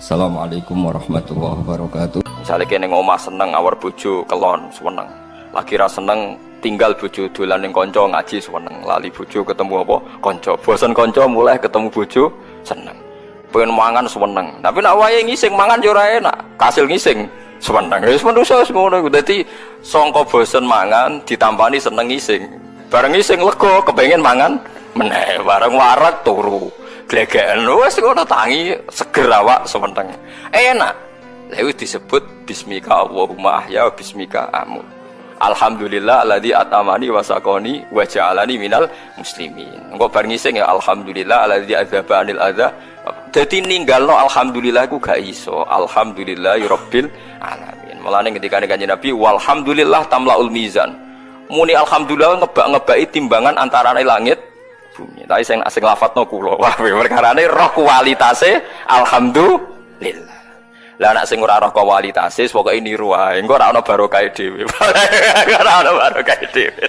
Assalamualaikum warahmatullahi wabarakatuh. Misalnya kene ngomah seneng awar bojo kelon seneng. Lagi ra seneng tinggal bojo dolan ning kanca ngaji seneng. Lali bojo ketemu apa? Kanca. Bosen kanca mulai ketemu bojo seneng. Pengen mangan seneng. Tapi nek wae ngising mangan yo ora enak. Kasil ngising seneng. Wis manusa wis ngono iku. Dadi sangka bosen mangan ditampani seneng ngising. Bareng ngising lega kepengin mangan meneh. Bareng warak turu. Glegeken wis ngono tangi seger awak sementeng. Enak. Lha wis disebut bismika Allahumma ahya bismika amut. Alhamdulillah alladzi atamani wa saqani wa ja'alani minal muslimin. Engko bar ngising ya alhamdulillah alladzi adzaba anil adza. Dadi ninggalno alhamdulillah iku gak iso. Alhamdulillahirabbil alamin. Mulane ketika Kanjeng Nabi walhamdulillah tamlaul mizan. Muni alhamdulillah ngebak-ngebaki timbangan antarane langit bumi. Tapi sing lafadzno kula. Wah, perkarane roh kualitase alhamdulillah. Lah nek sing ora roh kualitase pokoke niru wae. Engko ora ana barokah dhewe. Ora ana barokah dhewe.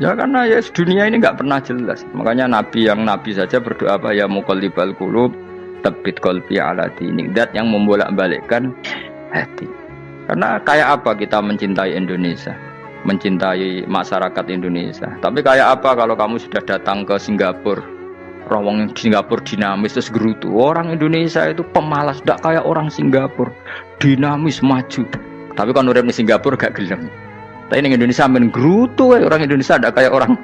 Ya karena ya dunia ini nggak pernah jelas. Makanya nabi saja berdoa apa ya muqallibal qulub tsabbit qalbi ala dinik. Dat yang membolak-balikkan hati. Karena kayak apa kita mencintai Indonesia? Mencintai masyarakat Indonesia. Tapi kayak apa kalau kamu sudah datang ke Singapura, rawang Singapura dinamis terus gerutu. Orang Indonesia itu pemalas, tidak kayak orang Singapura, dinamis maju. Tapi kalau urip di Singapura gak gelem. Tapi di Indonesia men gerutu, orang Indonesia tidak kayak orang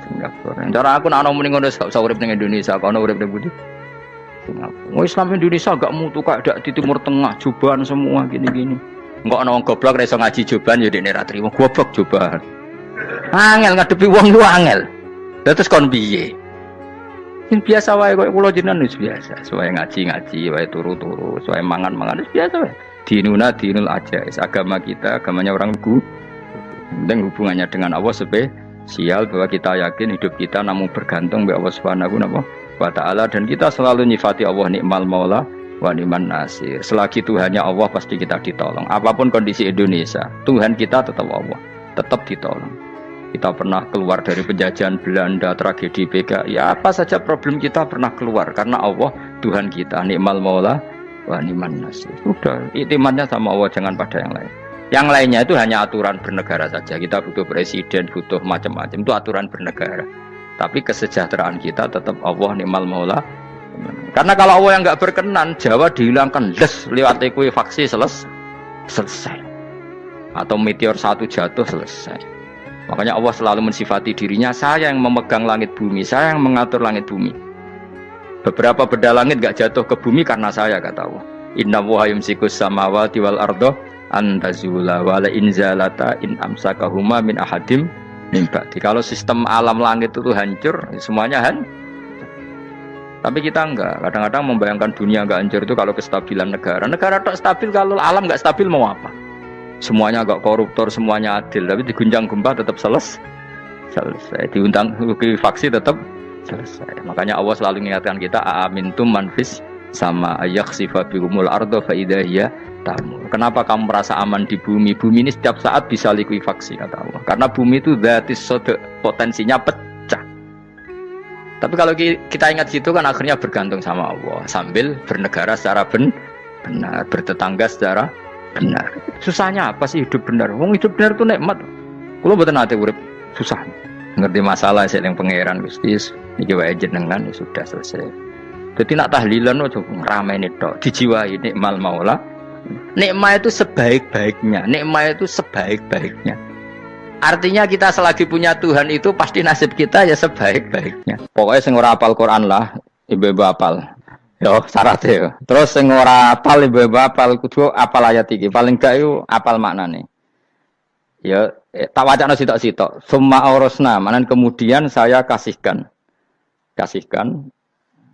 Singapura. Cara aku nak muni ngono gak usah urip di Indonesia, kalau urip di budi Singapura. Islam Indonesia gak mutu kayak di Timur Tengah, jubahan semua gini-gini. Enggak ana wong goblok ra iso ngaji joban ya dekne ra trimo goblok joban. Angel ngadepi wong ku angel. Lah terus kon piye? Sing biasa wae koyo kula jenengan wis biasa. Suwe ngaji-ngaji wae turu-turu, suwe mangan-mangan wis biasa wae. Dinul ajais. Agama kita, agamanya orang ku. Dan hubungannya dengan Allah spesial bahwa kita yakin hidup kita namun bergantung kepada Allah Subhanahu wa taala dan kita selalu nyifati Allah nikmal maula wa ni'man nasir. Selagi Tuhannya Allah pasti kita ditolong. Apapun kondisi Indonesia, Tuhan kita tetap Allah, tetap ditolong. Kita pernah keluar dari penjajahan Belanda, tragedi PKI, ya apa saja problem kita pernah keluar karena Allah Tuhan kita, nikmal maula wa ni'man nasir. Sudah, iktimatnya sama Allah, jangan pada yang lain. Yang lainnya itu hanya aturan bernegara saja. Kita butuh presiden, butuh macam-macam, itu aturan bernegara. Tapi kesejahteraan kita tetap Allah nikmal maula. Karena kalau Allah yang nggak berkenan, Jawa dihilangkan, lewat ekuifaksi selesai. Atau meteor satu jatuh selesai. Makanya Allah selalu mensifati dirinya, saya yang memegang langit bumi, saya yang mengatur langit bumi. Beberapa benda langit nggak jatuh ke bumi karena saya, kata Allah. Inna Allaha yumsikus samawati wal ardo an tazula wa la inzalata in amsakahuma min ahadim min ba'di. Kalau sistem alam langit itu hancur, semuanya Tapi kita enggak, kadang-kadang membayangkan dunia enggak hancur itu kalau kestabilan negara. Negara tak stabil, kalau alam enggak stabil mau apa? Semuanya enggak koruptor, semuanya adil, tapi diguncang gempa tetap selesai. Diundang faksi tetap selesai. Makanya Allah selalu mengingatkan kita, aamintum manfis sama yakhsifa bihumul ardo fa idza hiya tamur. Kenapa kamu merasa aman di bumi? Bumi ini setiap saat bisa likuifaksi, kata Allah. Karena bumi itu dzatis sodok, potensinya pecah. Tapi kalau kita ingat situ kan akhirnya bergantung sama Allah sambil bernegara secara benar, bertetangga secara benar. Susahnya apa sih hidup benar? Wong hidup benar itu nikmat. Kalau mboten nate urip susah. Ngerti masalah sing pangeran Gusti niki wae jenengan ya sudah selesai. Dadi nak tahlilan ojo ngrameni tok, dijiwai nikmal maula. Nikmat itu sebaik-baiknya, nikmat itu sebaik-baiknya. Artinya kita selagi punya Tuhan itu pasti nasib kita ya sebaik-baiknya. Pokoknya sing ora hafal Quran lah, ibu-ibu hafal. Yo syaratnya. Terus sing ora hafal ibu-ibu hafal kudu hafal ayat iki. Paling gak yo hafal maknane. Ya tak wacana sitok-sitok. Summa aurasna, manan kemudian saya kasihkan.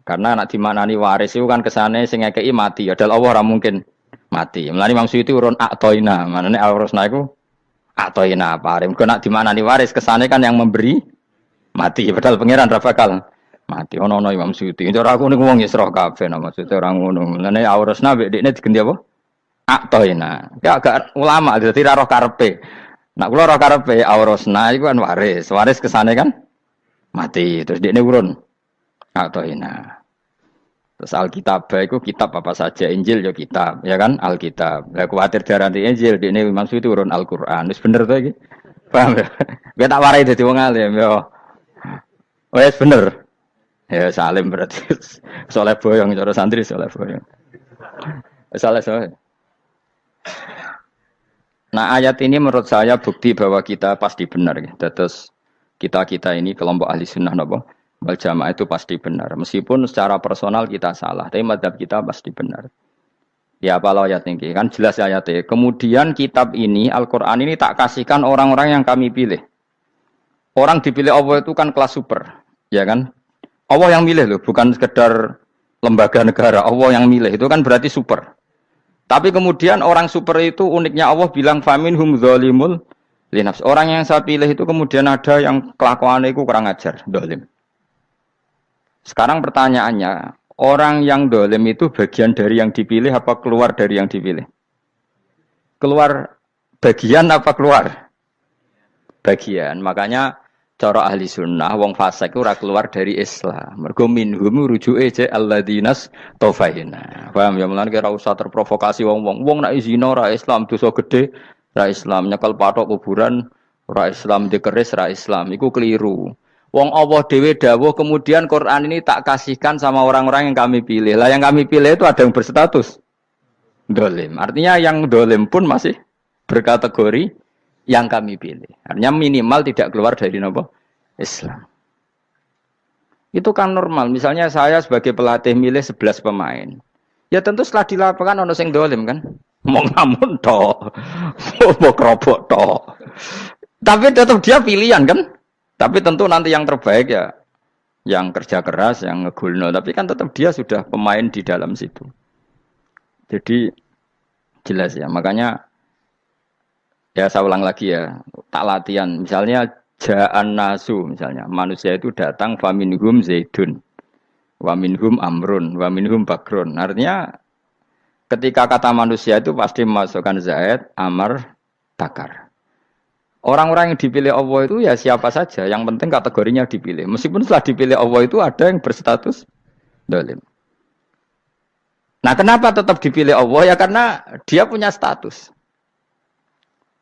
Karena nak dimaknani waris itu kan kesane sing ngekeki mati. Padahal Allah ora mungkin mati. Mulane Imam Suyuti urun atoina, maknane aurasna iku atau ina parim, kena di mana nih waris kesane kan yang memberi mati, padahal pangeran ra bakal mati. Ono Imam Suyuti. Cara aku niku wong Isra kabeh nama maksudnya orang ngono. Lane aurasna mbek dekne diganti apa? Atau ina. Ya agak ulama dadi ra roh karepe. Nak kula roh karepe aurasna iku kan waris kesane kan mati, terus dekne urun atau ina. Terus Alkitab iku kitab apa saja, Injil ya kitab, ya kan? Alkitab. Lah kuwatir darani Injil, dene maksud turun Al-Qur'an. Wis bener to iki? Paham ya? Gue tak warai dadi wong alim ya. Wis bener. Ya salim berarti. Soleh boyong cara santri soleh boyong. Soleh. Nah ayat ini menurut saya bukti bahwa kita pasti benar. Terus kita ini kelompok ahli sunnah napa? Wal jamaah itu pasti benar. Meskipun secara personal kita salah, tapi mazhab kita pasti benar. Ya kalau ayat ini kan jelas ayatnya. Kemudian kitab ini Al-Quran ini tak kasihkan orang-orang yang kami pilih. Orang dipilih Allah itu kan kelas super, ya kan? Allah yang milih loh, bukan sekedar lembaga negara. Allah yang milih itu kan berarti super. Tapi kemudian orang super itu uniknya Allah bilang faminhum zalimul linafs. Orang yang saya pilih itu kemudian ada yang kelakuannya itu kurang ajar, zalim. Sekarang pertanyaannya, orang yang dolim itu bagian dari yang dipilih apa keluar dari yang dipilih? Keluar bagian apa keluar? Bagian. Makanya cara ahli sunnah, wong fasik ora keluar dari Islam. Mergo minhum rujuke je alladinas taufaina. Paham ya mulane ora usah terprovokasi wong-wong. Wong nek zina ora Islam, dosa gede ora Islam, nyekel patok kuburan ora Islam, dikeris ora Islam. Iku keliru. Wong Allah dhewe dawuh kemudian Quran ini tak kasihkan sama orang-orang yang kami pilih. Lah yang kami pilih itu ada yang berstatus dolim. Artinya yang dolim pun masih berkategori yang kami pilih. Artinya minimal tidak keluar dari nopo Islam. Itu kan normal. Misalnya saya sebagai pelatih milih 11 pemain. Ya tentu setelah di lapangan ono sing dolim kan. Mau ngamun toh. Mau kerobok toh. Tapi tetap dia pilihan kan. Tapi tentu nanti yang terbaik ya yang kerja keras, yang ngegulno. Tapi kan tetap dia sudah pemain di dalam situ. Jadi jelas ya. Makanya ya saya ulang lagi ya. Tak latihan. Misalnya ja'an nasu. Misalnya manusia itu datang faminhum zaidun. Waminhum amrun. Waminhum bakrun. Artinya ketika kata manusia itu pasti memasukkan zaid, amr, bakar. Orang-orang yang dipilih Allah itu ya siapa saja, yang penting kategorinya dipilih. Meskipun setelah dipilih Allah itu ada yang berstatus dolim. Nah kenapa tetap dipilih Allah? Ya karena dia punya status.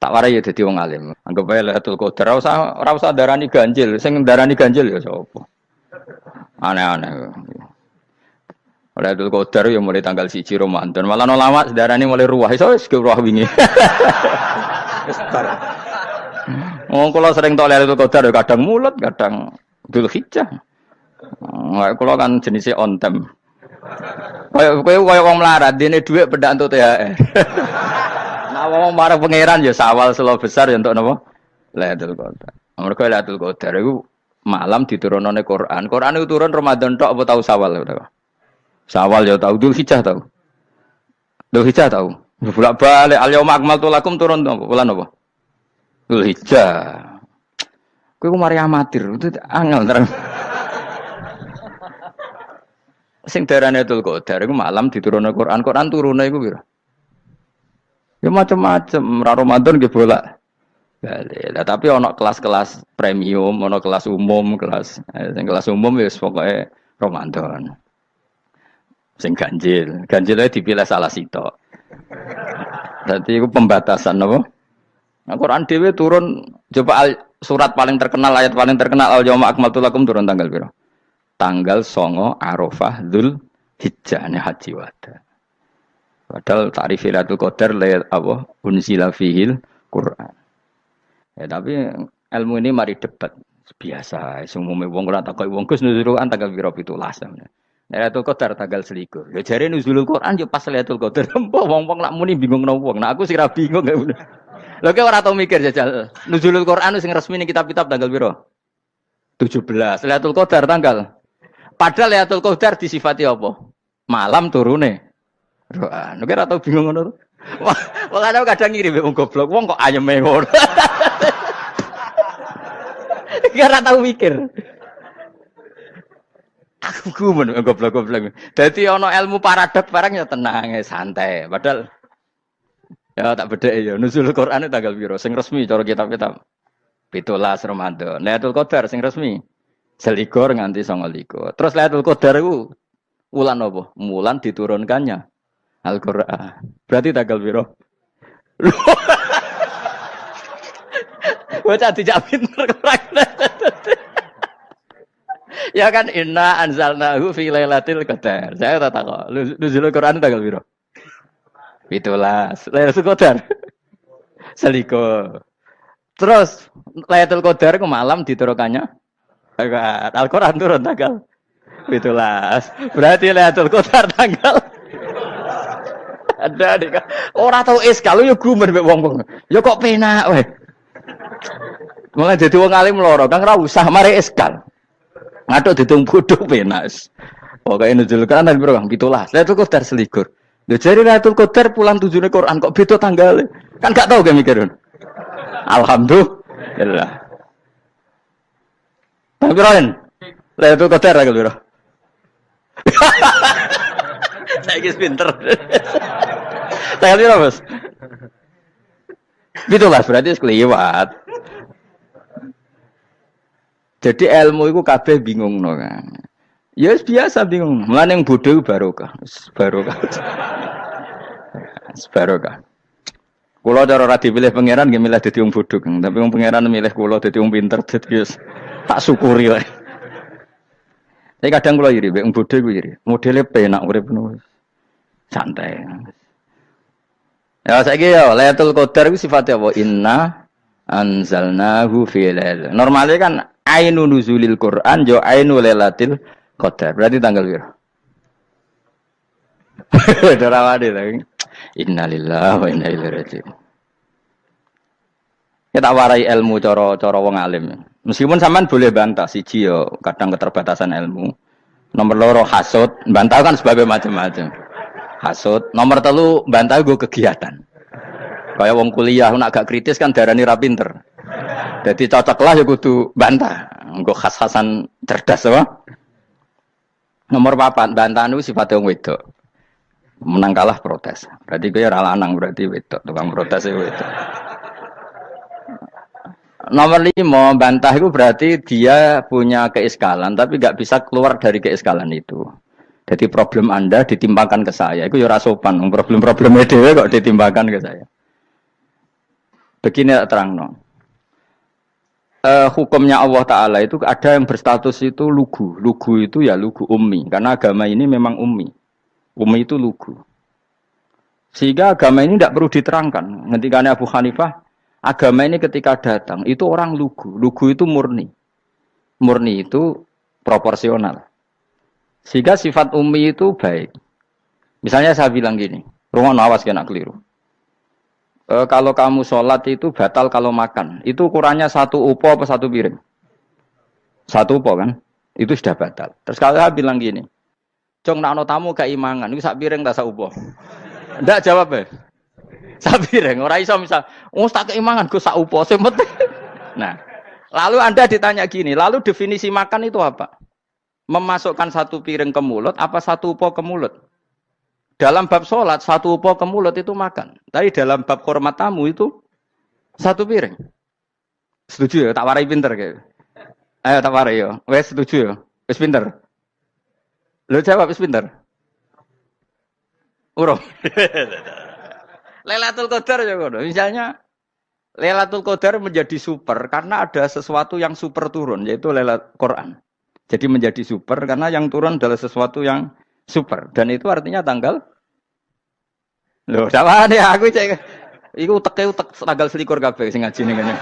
Tak warai ya jadi wong alim. Anggap aja Lailatul Qadar. Ora usah darani ganjil, sing darani ganjil ya sapa. Aneh-aneh. Lailatul Qadar ya mulai tanggal 1 Ramadan. Malah ulama darani mulai ruwah. Iso wis ruwah wingi. Oh, kalau sering tolak itu Qadar kadang mulut, kadang Dzulhijjah. Kalau kan jenisnya on time. Kayak wong melarat, dene dhuwit pendak untuk THR. Nah, wong marang pangeran ya sawal selo besar ya untuk napa? Lailatul Qadar. Mergo Lailatul Qadar iku malam diturunane Quran. Quran itu turun Ramadan tok apa tahu Sawal ya? Sawal ya tahu, Dzulhijjah tahu. Dzulhijjah tahu. Bolak-balik al-yauma akmaltu lakum turun bulan apa? Dzulhijjah. Kowe mari amatir, itu angel terang. Sing darane Lailatul Qadar iku malam diturunne Quran. Quran turune iku pira? Ya macam-macam, ra Ramadan nggih bolak. Lah tapi ana kelas-kelas premium, ana kelas umum, sing kelas umum wis pokoke Ramadan. Sing ganjil dipilih salah sitok. Dadi iku pembatasan napa? Al-Quran dhewe turun coba surat paling terkenal, ayat paling terkenal al-yauma akmaltu lakum turun tanggal piro? Tanggal 9 Arafah Dzulhijjah haji wada. Padahal ta'rif Lailatul Qadar apa unzila fihil Quran. Ya tapi ilmu ini mari debat biasa, umume wong ora takoki wong Gus nuzul Quran tanggal piro 17. Lailatul Qadar tanggal 21. Ya jare nuzulul Quran yo pas Lailatul Qadar. Wong-wong lak muni bingung nang wong. Nah aku sing ra bingung. Lho kowe ora tau mikir jajal. Nuzulul Quran sing resmi ning kitab-kitab tanggal piro? 17. Lailatul Qadar tanggal. Padahal Lailatul Qadar disifati apa? Malam turune. Quran. Kowe ora tau bingung ngono. Wong ana kadang ngirim wong goblok, wong kok ayeme ngono. Ora tau mikir. Aku gumun goblok-goblok. Dadi ana ilmu paradok barang ya tenang, santai. Padahal ya tak bedhek ya nuzul Quran tanggal piro sing resmi cara kitab-kitab 17 Ramadan. Lailatul Qadar sing resmi 21 nganti 29. Terus Lailatul Qadar iku Wulan apa? Wulan diturunkannya Al-Qur'an. Berarti tanggal piro? Bocah dijak pinter kurang. Ya kan inna anzalnahu fi lailatul qadar. Saya tak tahu. Nuzul Quran tanggal piro? 17. Lailatul Qadar. Selikur. Terus Lailatul Qadar ke malam diturunkannya Al-Qur'an turun tanggal 17. Berarti Lailatul Qadar tanggal ada dik. Ora tau kalau yo gumen mek wong-wong. Ya kok penak weh. Mulai dadi wong alim loro, Kang ora usah mari eskal. Ngatuk ditung bodho penak. Pokoke nuzul Quran nang piro Kang? 17. Lailatul Qadar selikur. Lho jare Lailatul Qadar pulang tujune Quran kok beda tanggal. Kan gak tau ge mikir. Alhamdulillah. Tapi Ron, Lailatul Qadar tanggal piro? Saiki pinter. Tanggal piro, Bos? 17 berarti kelewat. Jadi ilmu itu kabeh bingung no kan. Ya biasa bingung. Mulane yang bodoh barokah. Barokah. Barokah. Kula cara ora dipilih pangeran nggih milih dadi wong bodoh, tapi wong pangeran milih kula dadi wong pinter dadi tak syukuri wae. Tapi kadang kula iri, wong bodoh iku iri. Modele penak urip ngono. Santai. Ya saiki ya Lailatul Qadar iku sifatnya apa? Inna anzalnahu fi lailatul. Normalnya kan ainu nuzulil Quran jo ainu Lailatul Qadar. Berarti tanggal piro? Darawade lagi. Innalillahi wa inna ilaihi raji'un. Kita warai ilmu cara wong alim. Meskipun sampean boleh bantah siji yo kadang keterbatasan ilmu. Nomor loro hasud, bantah kan sebagai macam-macam. Hasud, nomor telu bantah gue kegiatan. Kayak wong kuliah nak gak kritis kan darani ra pinter. Jadi cocoklah ya kudu bantah. Nggo khas-khasan cerdas apa? Nomor 4 bantahan itu sifatnya wong wedok. Menang kalah protes. Berarti gue ora lanang berarti wedok, tukang protes itu wedok. Nomor 5 bantah itu berarti dia punya keiskalan tapi gak bisa keluar dari keiskalan itu. Jadi problem Anda ditimbangkan ke saya, itu ya ora sopan. Problem-problem dhewe kok ditimbangkan ke saya. Begini terangno. Hukumnya Allah Ta'ala itu ada yang berstatus itu lugu. Lugu itu ya lugu ummi. Karena agama ini memang ummi. Ummi itu lugu. Sehingga agama ini tidak perlu diterangkan. Ngendikane Abu Hanifah, agama ini ketika datang, itu orang lugu. Lugu itu murni. Murni itu proporsional. Sehingga sifat ummi itu baik. Misalnya saya bilang gini, rumah awas kena keliru. Kalau kamu sholat itu batal kalau makan. Itu ukurannya 1 upo apa 1 piring? 1 upo kan? Itu sudah batal. Terus kalau saya bilang gini, Cong nak ono tamu gak imangan, itu 1 piring tak 1 upo. Ndak jawab ya? 1 piring. Orang iso misal, tak keimangan gue 1 upo. Nah, lalu Anda ditanya gini, lalu definisi makan itu apa? Memasukkan 1 piring ke mulut, apa 1 upo ke mulut? Dalam bab sholat, 1 upo ke mulut itu makan. Tapi dalam bab hormat tamu itu 1 piring. Setuju ya? Tak warai pinter kayak. Ayo tak warai ya. Wes setuju ya? Wes pinter. Lo jawab wes pinter. Urung. Lailatul Qadar ya ngono. Misalnya Lailatul Qadar menjadi super karena ada sesuatu yang super turun, yaitu Lailatul Quran. Jadi menjadi super karena yang turun adalah sesuatu yang super. Dan itu artinya tanggal. Loh, sama ya aku cek. Iku utek tanggal 21 kabeh sing ngaji ning kene.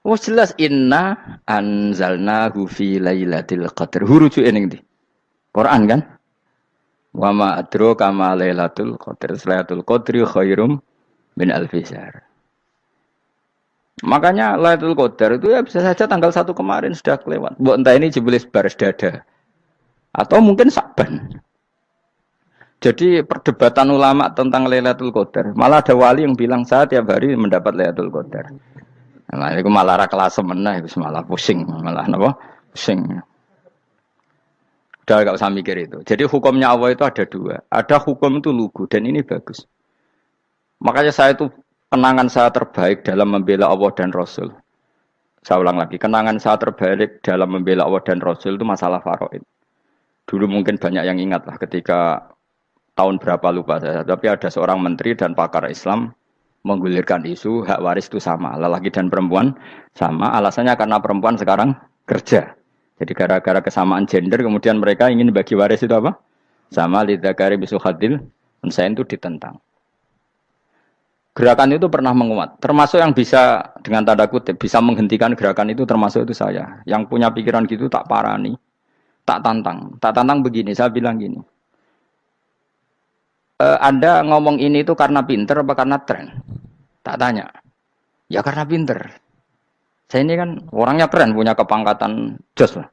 Oh jelas inna anzalnahu fi lailatul qadar. Hurujuke ning ndi? Quran kan? Wa ma adraka ma lailatul qadar. Lailatul qadri khairum min alfi syahr. Makanya Lailatul Qadar itu ya bisa saja tanggal 1 kemarin sudah kelewat. Mbok entah ini jebelis baris dada. Atau mungkin Sa'ban. Jadi perdebatan ulama tentang Lailatul Qadar. Malah ada wali yang bilang saya tiap hari mendapat Lailatul Qadar. Nah, itu malah ra kelas meneh, malah pusing, malah napa? Pusing. Udah gak usah mikir itu. Jadi hukumnya Allah itu ada 2. Ada hukum itu lugu dan ini bagus. Makanya saya itu kenangan saya terbaik dalam membela Allah dan Rasul. Saya ulang lagi, kenangan saya terbalik dalam membela Allah dan Rasul itu masalah faraid. Dulu mungkin banyak yang ingat lah ketika tahun berapa lupa saya, tapi ada seorang menteri dan pakar Islam menggulirkan isu hak waris itu sama, lelaki dan perempuan sama, alasannya karena perempuan sekarang kerja. Jadi gara-gara kesamaan gender kemudian mereka ingin bagi waris itu apa? Sama lidzakari bisu hadil unsain itu ditentang. Gerakan itu pernah menguat, termasuk yang bisa dengan tanda kutip bisa menghentikan gerakan itu termasuk itu saya. Yang punya pikiran gitu tak parani, tak tantang begini. Saya bilang gini, Anda ngomong ini itu karena pinter apa karena tren? Tak tanya, ya karena pinter. Saya ini kan orangnya keren, punya kepangkatan jos lah.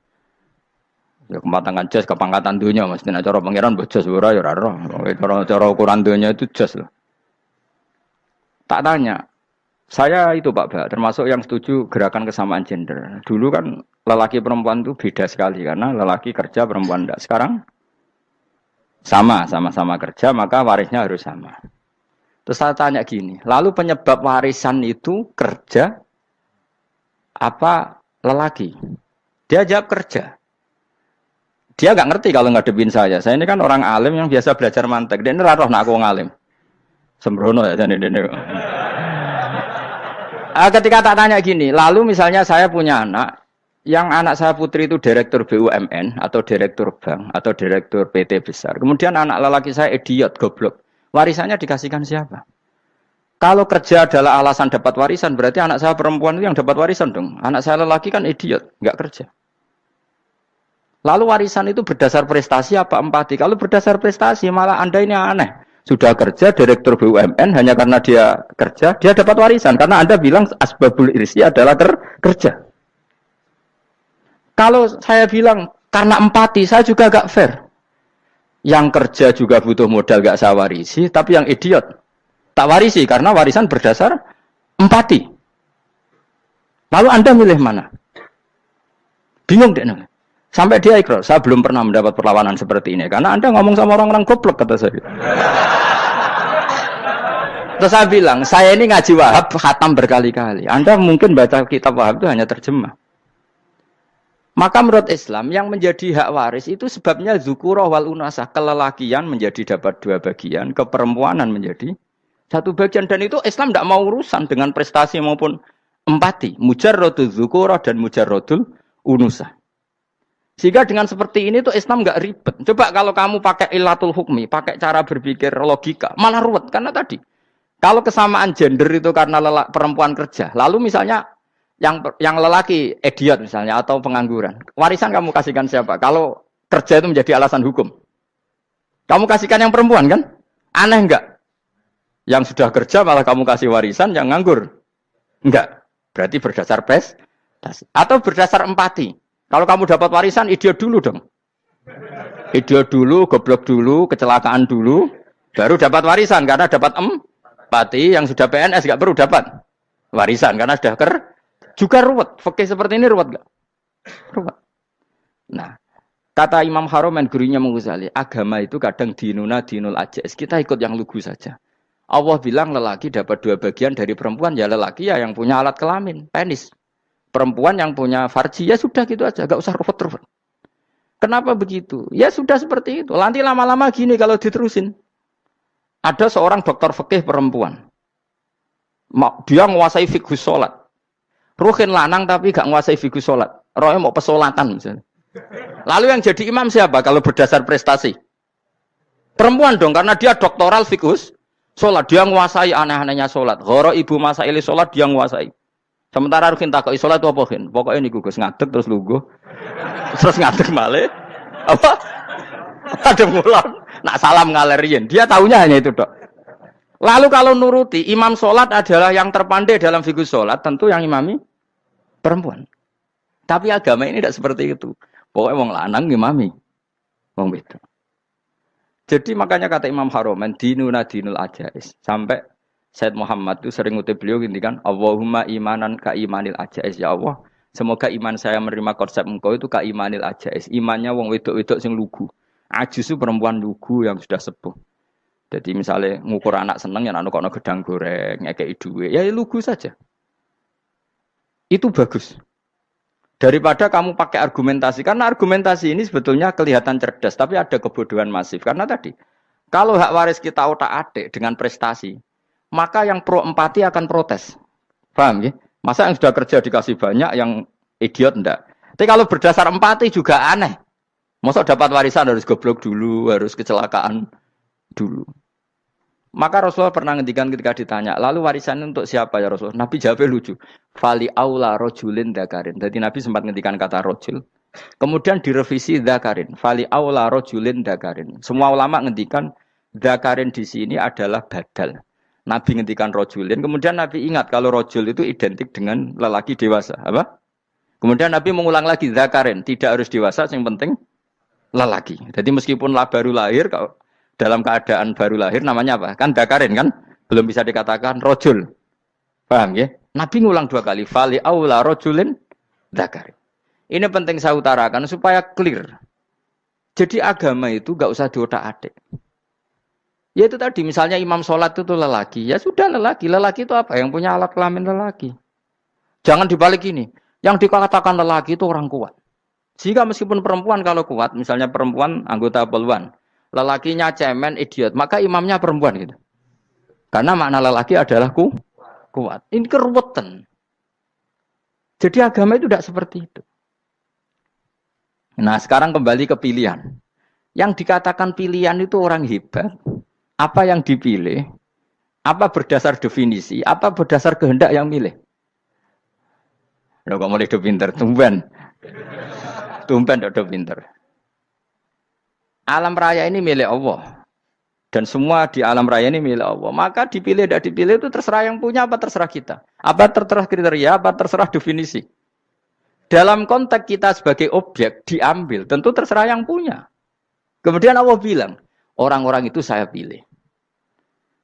Ya kepangkatan jos, kepangkatan dunia, mesti cara pangeran bojos ora ya ora. Cara ukuran dunia itu jos lah. Tak tanya, saya itu Pak Ba, termasuk yang setuju gerakan kesamaan gender. Dulu kan lelaki perempuan itu beda sekali karena lelaki kerja perempuan tidak. Sekarang sama-sama kerja maka warisnya harus sama. Terus saya tanya gini, lalu penyebab warisan itu kerja apa lelaki? Dia jawab kerja. Dia nggak ngerti kalau ngadepin saya. Saya ini kan orang alim yang biasa belajar mantek. Dia ini roh nak aku ngalim. Sembrono ya jadi ini. Ketika tak tanya gini, lalu misalnya saya punya anak, yang anak saya putri itu direktur BUMN atau direktur bank atau direktur PT besar. Kemudian anak lelaki saya idiot, goblok. Warisannya dikasihkan siapa? Kalau kerja adalah alasan dapat warisan, berarti anak saya perempuan itu yang dapat warisan dong. Anak saya lelaki kan idiot, nggak kerja. Lalu warisan itu berdasar prestasi apa empati? Kalau berdasar prestasi malah Anda ini aneh. Sudah kerja direktur BUMN hanya karena dia kerja, dia dapat warisan. Karena Anda bilang asbabul irsi adalah kerja. Kalau saya bilang karena empati, saya juga gak fair. Yang kerja juga butuh modal gak saya warisi, tapi yang idiot tak warisi karena warisan berdasar empati. Lalu Anda milih mana? Bingung deh. Sampai dia ikrar, saya belum pernah mendapat perlawanan seperti ini. Karena Anda ngomong sama orang-orang goblok, kata saya. Terus saya bilang, saya ini ngaji Wahab, khatam berkali-kali. Anda mungkin baca kitab Wahab itu hanya terjemah. Maka menurut Islam, yang menjadi hak waris itu sebabnya zukurah wal unasah. Kelelakian menjadi dapat 2 bagian, keperempuanan menjadi 1 bagian. Dan itu Islam tidak mau urusan dengan prestasi maupun empati. Mujarrodul zukurah dan mujarrodul unusah. Sehingga dengan seperti ini tuh Islam nggak ribet. Coba kalau kamu pakai ilatul hukmi, pakai cara berpikir logika, malah ruwet. Karena tadi, kalau kesamaan gender itu karena perempuan kerja, lalu misalnya yang lelaki idiot misalnya atau pengangguran, warisan kamu kasihkan siapa? Kalau kerja itu menjadi alasan hukum, kamu kasihkan yang perempuan kan? Aneh nggak? Yang sudah kerja malah kamu kasih warisan, yang nganggur? Enggak. Berarti berdasar prestasi atau berdasar empati. Kalau kamu dapat warisan, idiot dulu dong. Idiot dulu, goblok dulu, kecelakaan dulu, baru dapat warisan. Karena dapat empati, yang sudah PNS nggak perlu dapat warisan. Karena sudah juga ruwet. Fikih seperti ini ruwet nggak? Ruwet. Nah, kata Imam Haromen, gurunya Ghazali, agama itu kadang dinuna dinul ajais. Kita ikut yang lugu saja. Allah bilang lelaki dapat 2 bagian dari perempuan, ya lelaki ya yang punya alat kelamin, penis. Perempuan yang punya farji, ya sudah gitu aja, gak usah ruwet-ruwet. Kenapa begitu? Ya sudah seperti itu. Nanti lama-lama gini kalau diterusin. Ada seorang dokter fikih perempuan. Dia menguasai fikih sholat. Ruhin lanang tapi gak menguasai fikih sholat. Rohnya mau pesolatan misalnya. Lalu yang jadi imam siapa kalau berdasar prestasi? Perempuan dong, karena dia doktoral fikih sholat. Dia menguasai aneh-anehnya sholat. Goro ibu masaili sholat dia menguasai. Sementara Rukin takoi sholat itu apa Rukin? Pokoknya ini gugus ngadeg terus lugu. Terus ngadeg malih. Apa? Ada ngulon. Nak salam ngalerin. Dia tahunya hanya itu dok. Lalu kalau nuruti imam sholat adalah yang terpandai dalam fikih sholat. Tentu yang imami perempuan. Tapi agama ini tidak seperti itu. Pokoknya wong lanang imami. Wong beda. Jadi makanya kata Imam Haromen dinuna dinul ajais. Sampai Said Muhammad itu sering ngutip beliau gini kan, Allahumma imanan ka imanil ajais, ya Allah. Semoga iman saya menerima konsep engkau itu ka imanil ajais. Imannya wong wedok-wedok sing lugu. Ajus itu perempuan lugu yang sudah sepuh. Jadi misalnya ngukur anak seneng ya anak kono gedang goreng, ngekei duwe, ya lugu saja. Itu bagus. Daripada kamu pakai argumentasi. Karena argumentasi ini sebetulnya kelihatan cerdas. Tapi ada kebodohan masif. Karena tadi, kalau hak waris kita otak-atik dengan prestasi, maka yang pro empati akan protes. Paham ya? Masa yang sudah kerja dikasih banyak, yang idiot enggak? Tapi kalau berdasar empati juga aneh. Masa dapat warisan harus goblok dulu, harus kecelakaan dulu. Maka Rasulullah pernah ngendikan ketika ditanya, lalu warisan untuk siapa ya Rasulullah? Nabi jawabnya lucu. Fali aula rojulin dakarin. Jadi Nabi sempat ngendikan kata rojul. Kemudian direvisi dakarin. Fali aula rojulin dakarin. Semua ulama ngendikan dakarin di sini adalah badal. Nabi ngendikan rojulin. Kemudian Nabi ingat kalau rojul itu identik dengan lelaki dewasa. Apa? Kemudian Nabi mengulang lagi dakarin. Tidak harus dewasa, yang penting lelaki. Jadi meskipun baru lahir, kalau dalam keadaan baru lahir namanya apa? Kan dakarin kan? Belum bisa dikatakan rojul. Paham ya? Nabi ngulang 2 kali. Fali aula rojulin dakarin. Ini penting saya utarakan supaya clear. Jadi agama itu gak usah diotak-atik. Ya itu tadi misalnya imam sholat itu lelaki. Ya sudah lelaki. Lelaki itu apa? Yang punya alat kelamin lelaki. Jangan dibalik ini. Yang dikatakan lelaki itu orang kuat. Sehingga meskipun perempuan kalau kuat. Misalnya perempuan anggota poluan. Lelakinya cemen, idiot, maka imamnya perempuan gitu. Karena makna lelaki adalah kuat. Ini keruwetan. Jadi agama itu tidak seperti itu. Nah sekarang kembali ke pilihan. Yang dikatakan pilihan itu orang hebat. Apa yang dipilih? Apa berdasar definisi? Apa berdasar kehendak yang milih? Loh kok mulai pinter? Tumben udah pinter. Alam raya ini milik Allah. Dan semua di alam raya ini milik Allah. Maka dipilih tidak dipilih itu terserah yang punya apa terserah kita. Apa terserah kriteria, apa terserah definisi. Dalam konteks kita sebagai objek diambil, tentu terserah yang punya. Kemudian Allah bilang, orang-orang itu saya pilih.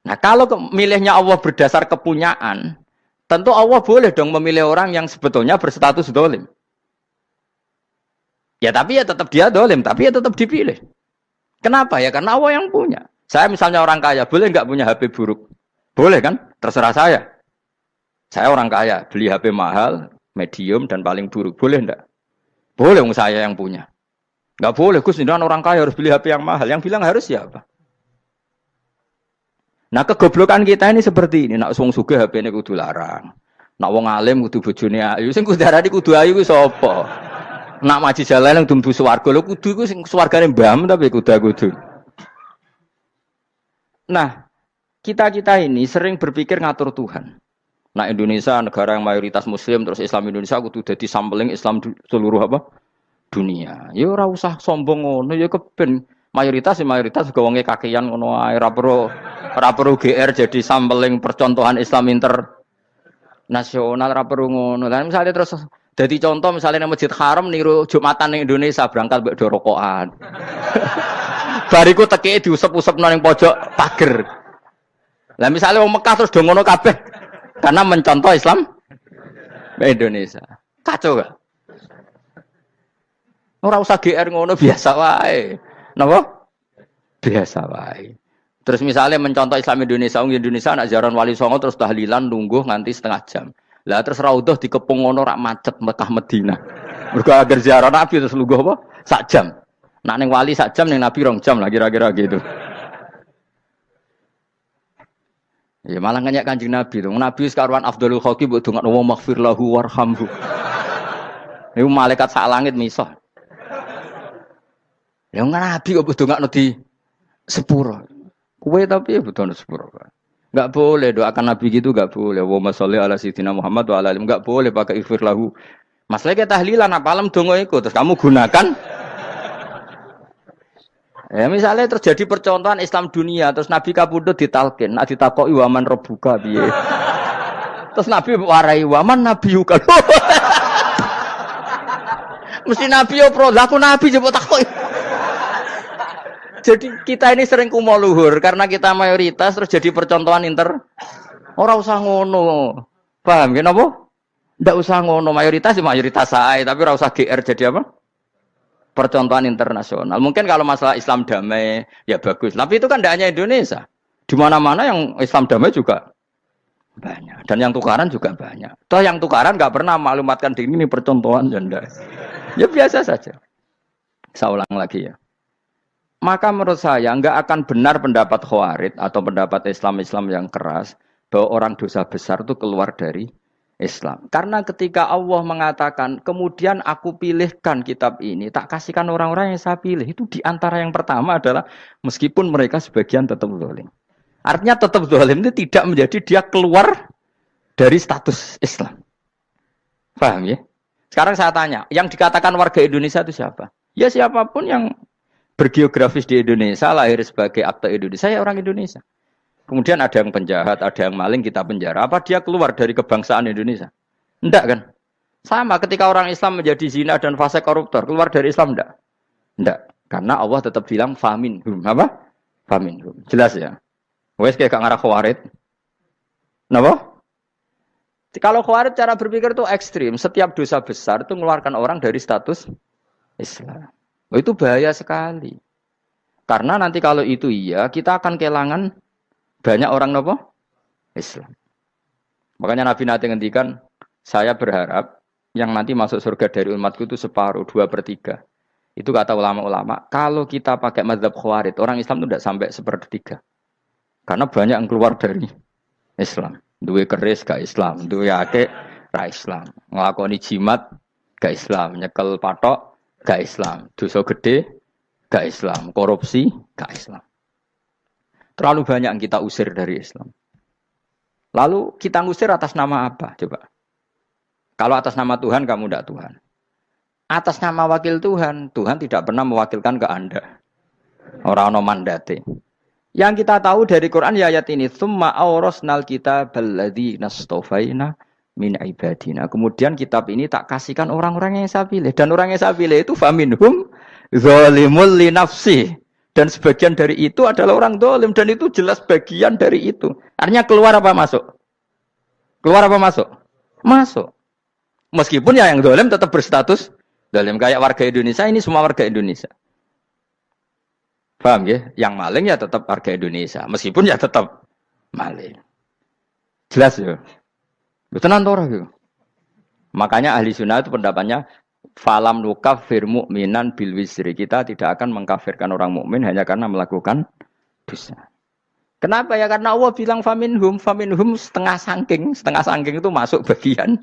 Nah kalau milihnya Allah berdasar kepunyaan, tentu Allah boleh dong memilih orang yang sebetulnya berstatus dolim. Ya tapi ya tetap dia dolim, tapi ya tetap dipilih. Kenapa ya? Karena Allah yang punya. Saya misalnya orang kaya, boleh nggak punya HP buruk? Boleh kan? Terserah saya. Saya orang kaya, beli HP mahal, medium, dan paling buruk. Boleh enggak? Boleh, saya yang punya. Nggak boleh, Gus, ini orang kaya harus beli HP yang mahal. Yang bilang harus siapa? Nah kegoblokan kita ini seperti ini. Nak wong sugih HP ini kudu larang. Nak wong alim kudu bojone ayu. Sing kudu darani kudu ayu ku sapa? Nak maji jalan yang dumbu swarga lho kudu iku sing swargane mbam tapi kudu. Nah, kita ini sering berpikir ngatur Tuhan. Nah, Indonesia negara yang mayoritas muslim terus Islam Indonesia kudu dadi sampling Islam seluruh apa? Dunia. Ya ora usah sombong ngono ya keben mayoritas uga wonge kakean ngono ae ora perlu GR jadi sampling percontohan Islam internasional ora perlu ngono. Lah misalnya terus jadi contoh misalnya di Masjid Haram niru Jumatan di Indonesia berangkat mbek do rokokan. Bariku teki diusep-usep nang pojok pager. Lah misalnya wong Mekah terus do ngono kabeh karena mencontoh Islam Indonesia. Kacau gak? Ora usah GR ngono biasa wae. Napa? Biasa wae. Terus misalnya mencontoh Islam Indonesia, Indonesia nak ziarah Wali Songo terus tahlilan nunggu nganti setengah jam. Lah terus raudhah dikepung ngono rak macet Mekah Madinah. Mergo agar ziarah Nabi terus lungguh apa? Sak jam. Nak ning wali sak jam ning Nabi 2 jam lah kira-kira gitu. Ya malah ngenyak Kanjeng Nabi to. Nabi sekaruan Afdhalul Khalqi mbok dongakno wa maghfir lahu warhamhu. Niku malaikat sak langit misah. Ya Nabi kok dongakno di sepuro. Kowe tapi ya butuh sepuro. Enggak boleh doakan Nabi gitu, enggak boleh. Wa sholli ala sayyidina Muhammad wa ala alihi. Enggak boleh pakai ighfir lahu. Masalahnya tahlilan apalem donga iku terus kamu gunakan. Ya misalnya terjadi percontohan Islam dunia terus Nabi kapundhut ditalkin, nak ditakoki waman rabbuka piye. Terus Nabi warai waman nabiyuka. Mesti Nabi yo pro, lah aku Nabi jebot takoki. Jadi kita ini sering kumo luhur karena kita mayoritas terus jadi percontohan Ora usah ngono. Paham ya napa? Ndak usah ngono, mayoritas sae, tapi ora usah GR jadi apa? Percontohan internasional. Mungkin kalau masalah Islam damai ya bagus. Tapi itu kan tidak hanya Indonesia. Di mana-mana yang Islam damai juga banyak. Dan yang tukaran juga banyak. Toh yang tukaran nggak pernah maklumatkan diri ini percontohan janda. Ya biasa saja. Saya ulang lagi ya. Maka menurut saya nggak akan benar pendapat Khawarij atau pendapat Islam yang keras bahwa orang dosa besar itu keluar dari Islam. Karena ketika Allah mengatakan, kemudian aku pilihkan kitab ini, tak kasihkan orang-orang yang saya pilih. Itu diantara yang pertama adalah meskipun mereka sebagian tetap zalim. Artinya tetap zalim itu tidak menjadi dia keluar dari status Islam. Paham ya? Sekarang saya tanya, yang dikatakan warga Indonesia itu siapa? Ya siapapun yang bergeografis di Indonesia, lahir sebagai akte Indonesia, saya orang Indonesia. Kemudian ada yang penjahat, ada yang maling, kita penjara. Apa dia keluar dari kebangsaan Indonesia? Enggak kan? Sama ketika orang Islam menjadi zina dan fase koruptor, keluar dari Islam enggak? Enggak. Karena Allah tetap bilang faminhum. Apa? Faminhum. Jelas ya? Wes kayak gak ngarah Khawarij. Kenapa? Kalau Khawarij cara berpikir itu ekstrim. Setiap dosa besar itu mengeluarkan orang dari status Islam. Oh, itu bahaya sekali. Karena nanti kalau itu iya, kita akan kehilangan banyak orang nopo Islam. Makanya Nabi nanti ngendikan, saya berharap yang nanti masuk surga dari umatku itu separuh, 2/3. Itu kata ulama-ulama. Kalau kita pakai mazhab Khawarij, orang Islam itu tidak sampai 1/3. Karena banyak yang keluar dari Islam. Duwe keris gak Islam, duwe akeh ra Islam. Nglakoni jimat gak Islam, nyekel patok gak Islam, dosa gede gak Islam, korupsi gak Islam. Terlalu banyak yang kita usir dari Islam. Lalu kita ngusir atas nama apa? Coba. Kalau atas nama Tuhan, kamu tidak Tuhan. Atas nama wakil Tuhan, Tuhan tidak pernah mewakilkan ke Anda. Orang-orang mandate. Yang kita tahu dari Quran ya ayat ini, tsumma awrasnal kitabal ladzina astafaina min ibadina. Kemudian kitab ini tak kasihkan orang-orang yang saya pilih. Dan orang yang saya pilih itu faminhum zalimul li nafsi. Dan sebagian dari itu adalah orang zalim. Dan itu jelas bagian dari itu. Artinya keluar apa masuk? Keluar apa masuk? Masuk. Meskipun ya yang zalim tetap berstatus zalim. Kayak warga Indonesia, ini semua warga Indonesia. Paham ya? Yang maling ya tetap warga Indonesia. Meskipun ya tetap maling. Jelas ya? Tenan to ora ya? Makanya ahli sunnah itu pendapatnya falam nukafir mu'minan bil wisri. Kita tidak akan mengkafirkan orang mukmin hanya karena melakukan dosa. Kenapa ya? Karena Allah bilang faminhum setengah sangking itu masuk bagian.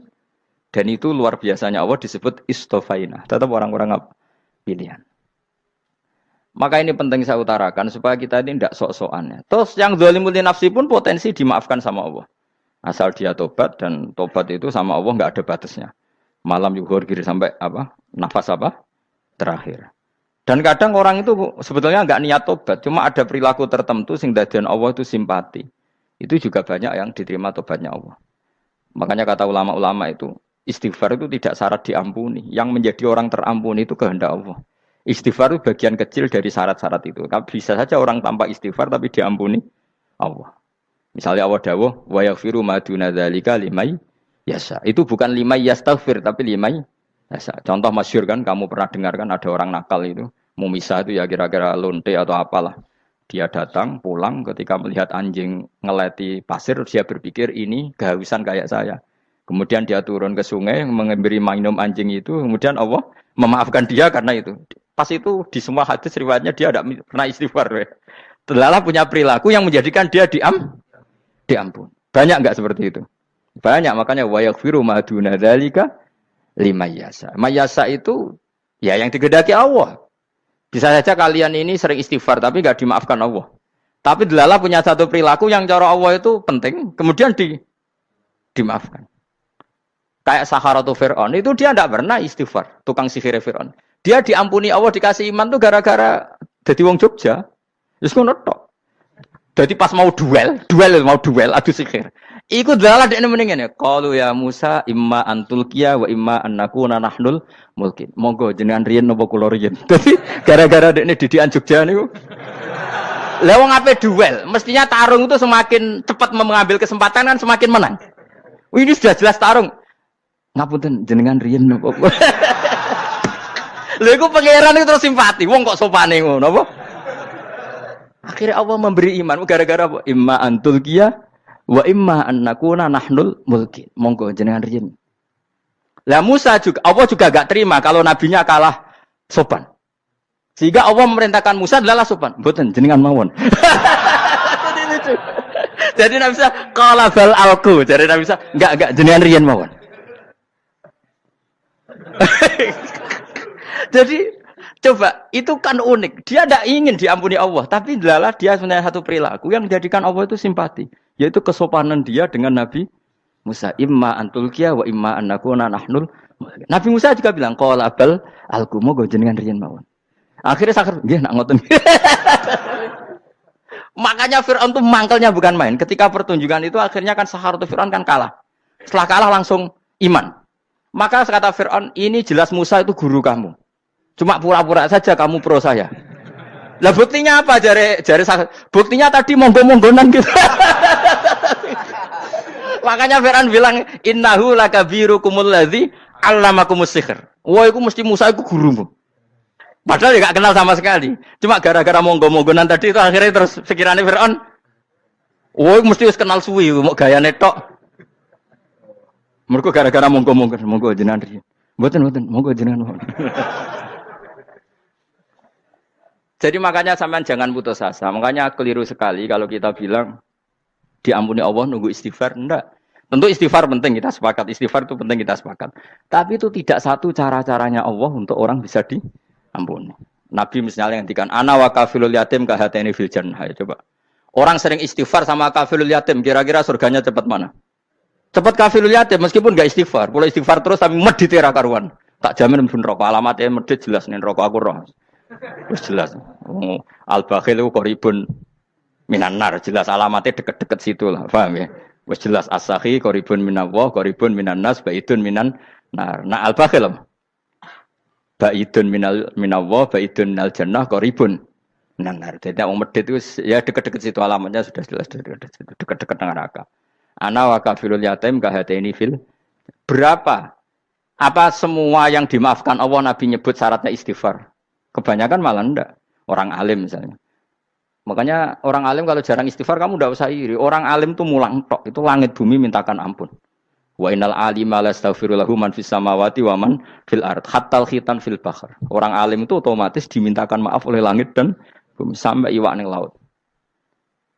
Dan itu luar biasanya Allah disebut istofaina. Tetap orang-orang pilihan. Maka ini penting saya utarakan supaya kita ini tidak sok-sokan. Terus yang zalimul nafsi pun potensi dimaafkan sama Allah. Asal dia tobat, dan tobat itu sama Allah nggak ada batasnya. Malam yuhur kiri sampai apa? Nafas apa? Terakhir. Dan kadang orang itu sebetulnya nggak niat tobat, cuma ada perilaku tertentu sehingga dadian Allah itu simpati. Itu juga banyak yang diterima tobatnya Allah. Makanya kata ulama-ulama itu, istighfar itu tidak syarat diampuni. Yang menjadi orang terampuni itu kehendak Allah. Istighfar itu bagian kecil dari syarat-syarat itu. Bisa saja orang tanpa istighfar tapi diampuni Allah. Misalnya Allah dawuh, wa yaghfiru ma duna dzalika liman yasha. Itu bukan liman yastaghfir tapi liman yasha. Contoh masyhur kan, kamu pernah dengar kan ada orang nakal itu, mau misah itu ya kira-kira lonte atau apalah. Dia datang pulang ketika melihat anjing ngeleti pasir, dia berpikir ini kehausan kayak saya. Kemudian dia turun ke sungai memberi minum anjing itu, kemudian Allah memaafkan dia karena itu. Pas itu di semua hadis riwayatnya dia tidak pernah istighfar. Telah punya perilaku yang menjadikan dia diampun. Banyak enggak seperti itu? Banyak, makanya wa yaghfiru ma duna dzalika liman yasha. Mayasa itu ya yang digedaki Allah. Bisa saja kalian ini sering istighfar tapi enggak dimaafkan Allah. Tapi Delala punya satu perilaku yang cara Allah itu penting, kemudian dimaafkan. Kayak Saharatu Fir'aun, itu dia tidak pernah istighfar, tukang sihir Fir'aun. Dia diampuni Allah, dikasih iman tuh gara-gara jadi wong Jogja. Terus ngono tok. Jadi pas mau duel adu sihir. Iku Delala dekne mendingan ya. Qalu ya Musa imma antulqiya wa imma annakuna nahnul mulkin. Monggo jenengan riyen napa kula riyen. Dadi gara-gara dekne didikan Jogja niku. Lah wong ape duel, mestinya tarung itu semakin cepat mengambil kesempatan kan semakin menang. Ini sudah jelas tarung. Ngapunten jenengan riyen napa. Lha iku pangeran itu terus simpati. Wong kok sopane ngono apa? Akhirnya Allah memberi iman gara-gara apa? Imma antul kia wa imma an nakuna nahnul mulkin. Monggo jenengan riyen. Lah Musa juga Allah juga gak terima kalau nabinya kalah sopan. Sehingga Allah memerintahkan Musa adalah sopan. Mboten jenengan mawon. Jadi Nabi Musa qala bal alqu. Jadi Nabi Musa enggak jenengan riyen mawon. Jadi coba itu kan unik. Dia tidak ingin diampuni Allah, tapi adalah dia sebenarnya satu perilaku yang menjadikan Allah itu simpati, yaitu kesopanan dia dengan Nabi Musa. Imma antulkiya wa imma annakuna nahnul. Nabi Musa juga bilang qala bal alqu moga jenengan riyen mawon. Akhirnya sakar nggih nak ngoten. Makanya Firaun itu mangkelnya bukan main. Ketika pertunjukan itu akhirnya kan Saharatu Firaun kan kalah. Setelah kalah langsung iman. Maka kata Firaun, ini jelas Musa itu guru kamu. Cuma pura-pura saja kamu pro saya. Lah buktinya apa? Jare buktinya tadi monggo-monggonan gitu. Makanya Firaun bilang innahu lakabirukumul ladzi 'allamakumus sihr. Wah, iku mesti Musa iku gurumu. Padahal dia gak kenal sama sekali. Cuma gara-gara monggo-monggonan tadi itu akhirnya terus pikirannya Firaun. Wah, mesti wis kenal suwi mau gayane tok. Mergo gara-gara monggo jenengan riyen. Mboten, monggo jenengan. Jadi makanya sampean jangan putus asa. Makanya keliru sekali kalau kita bilang diampuni Allah nunggu istighfar. Enggak. Tentu istighfar penting, kita sepakat. Istighfar itu penting, kita sepakat. Tapi itu tidak satu cara-caranya Allah untuk orang bisa diampuni. Nabi misalnya ngendikan ana wa kafilul yatim kahateni fil jannah. Coba. Orang sering istighfar sama kafilul yatim, kira-kira surganya cepat mana? Cepat kafilul yatim meskipun enggak istighfar. Kalau istighfar terus tapi medit ra karuan. Tak jamin pun rokok alamatnya medit jelas nih rokok aku roh. Terus jelas. Al-bakhil itu koribun minan nar, jelas alamatnya deket-deket situ lah, paham ya? Wes jelas as-sakhi koribun minallah, koribun minan nas, baidun minan nar. Nah al-bakhil apa? Baidun minallah, baidun minal jannah, koribun minan nar. Jadi yang medit itu ya deket-deket situ alamatnya sudah jelas deket-deket neraka. Ana wa kafilul yatim kahateni fil. Berapa? Apa semua yang dimaafkan Allah Nabi nyebut syaratnya istighfar? Kebanyakan malah enggak. Orang alim misalnya. Makanya orang alim kalau jarang istighfar kamu enggak usah iri. Orang alim tuh mulang tok. Itu langit bumi mintakan ampun. Wa innal alima lastaghfiru lahu man fis samawati wa man fil ard. Hattal khitan fil bahr. Orang alim itu otomatis dimintakan maaf oleh langit dan bumi sampai iwak ning laut.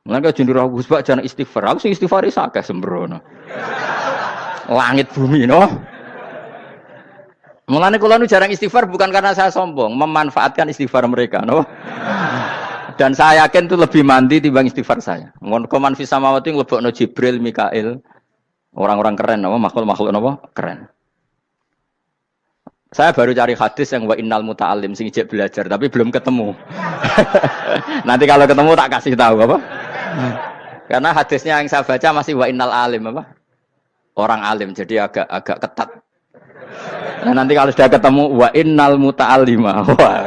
Mulane jenenge Gus Bak jarang istighfar. Aku sing istighfar is akeh sembrono. Langit bumi no. Mulane kula nu jarang istighfar bukan karena saya sombong, memanfaatkan istighfar mereka, no? Dan saya yakin itu lebih mandi timbang istighfar saya. Ngon koman fis samawati nglebokno Jibril, Mikail. Orang-orang keren apa makhluk-makhluk apa? Keren. Saya baru cari hadis yang wa innal muta'allim sing ijek belajar tapi belum ketemu. Nanti kalau ketemu tak kasih tahu apa? Karena hadisnya yang saya baca masih wa innal alim apa? Orang alim jadi agak ketat. Nah, nanti kalau sudah ketemu wa innal muta'allima. Wah,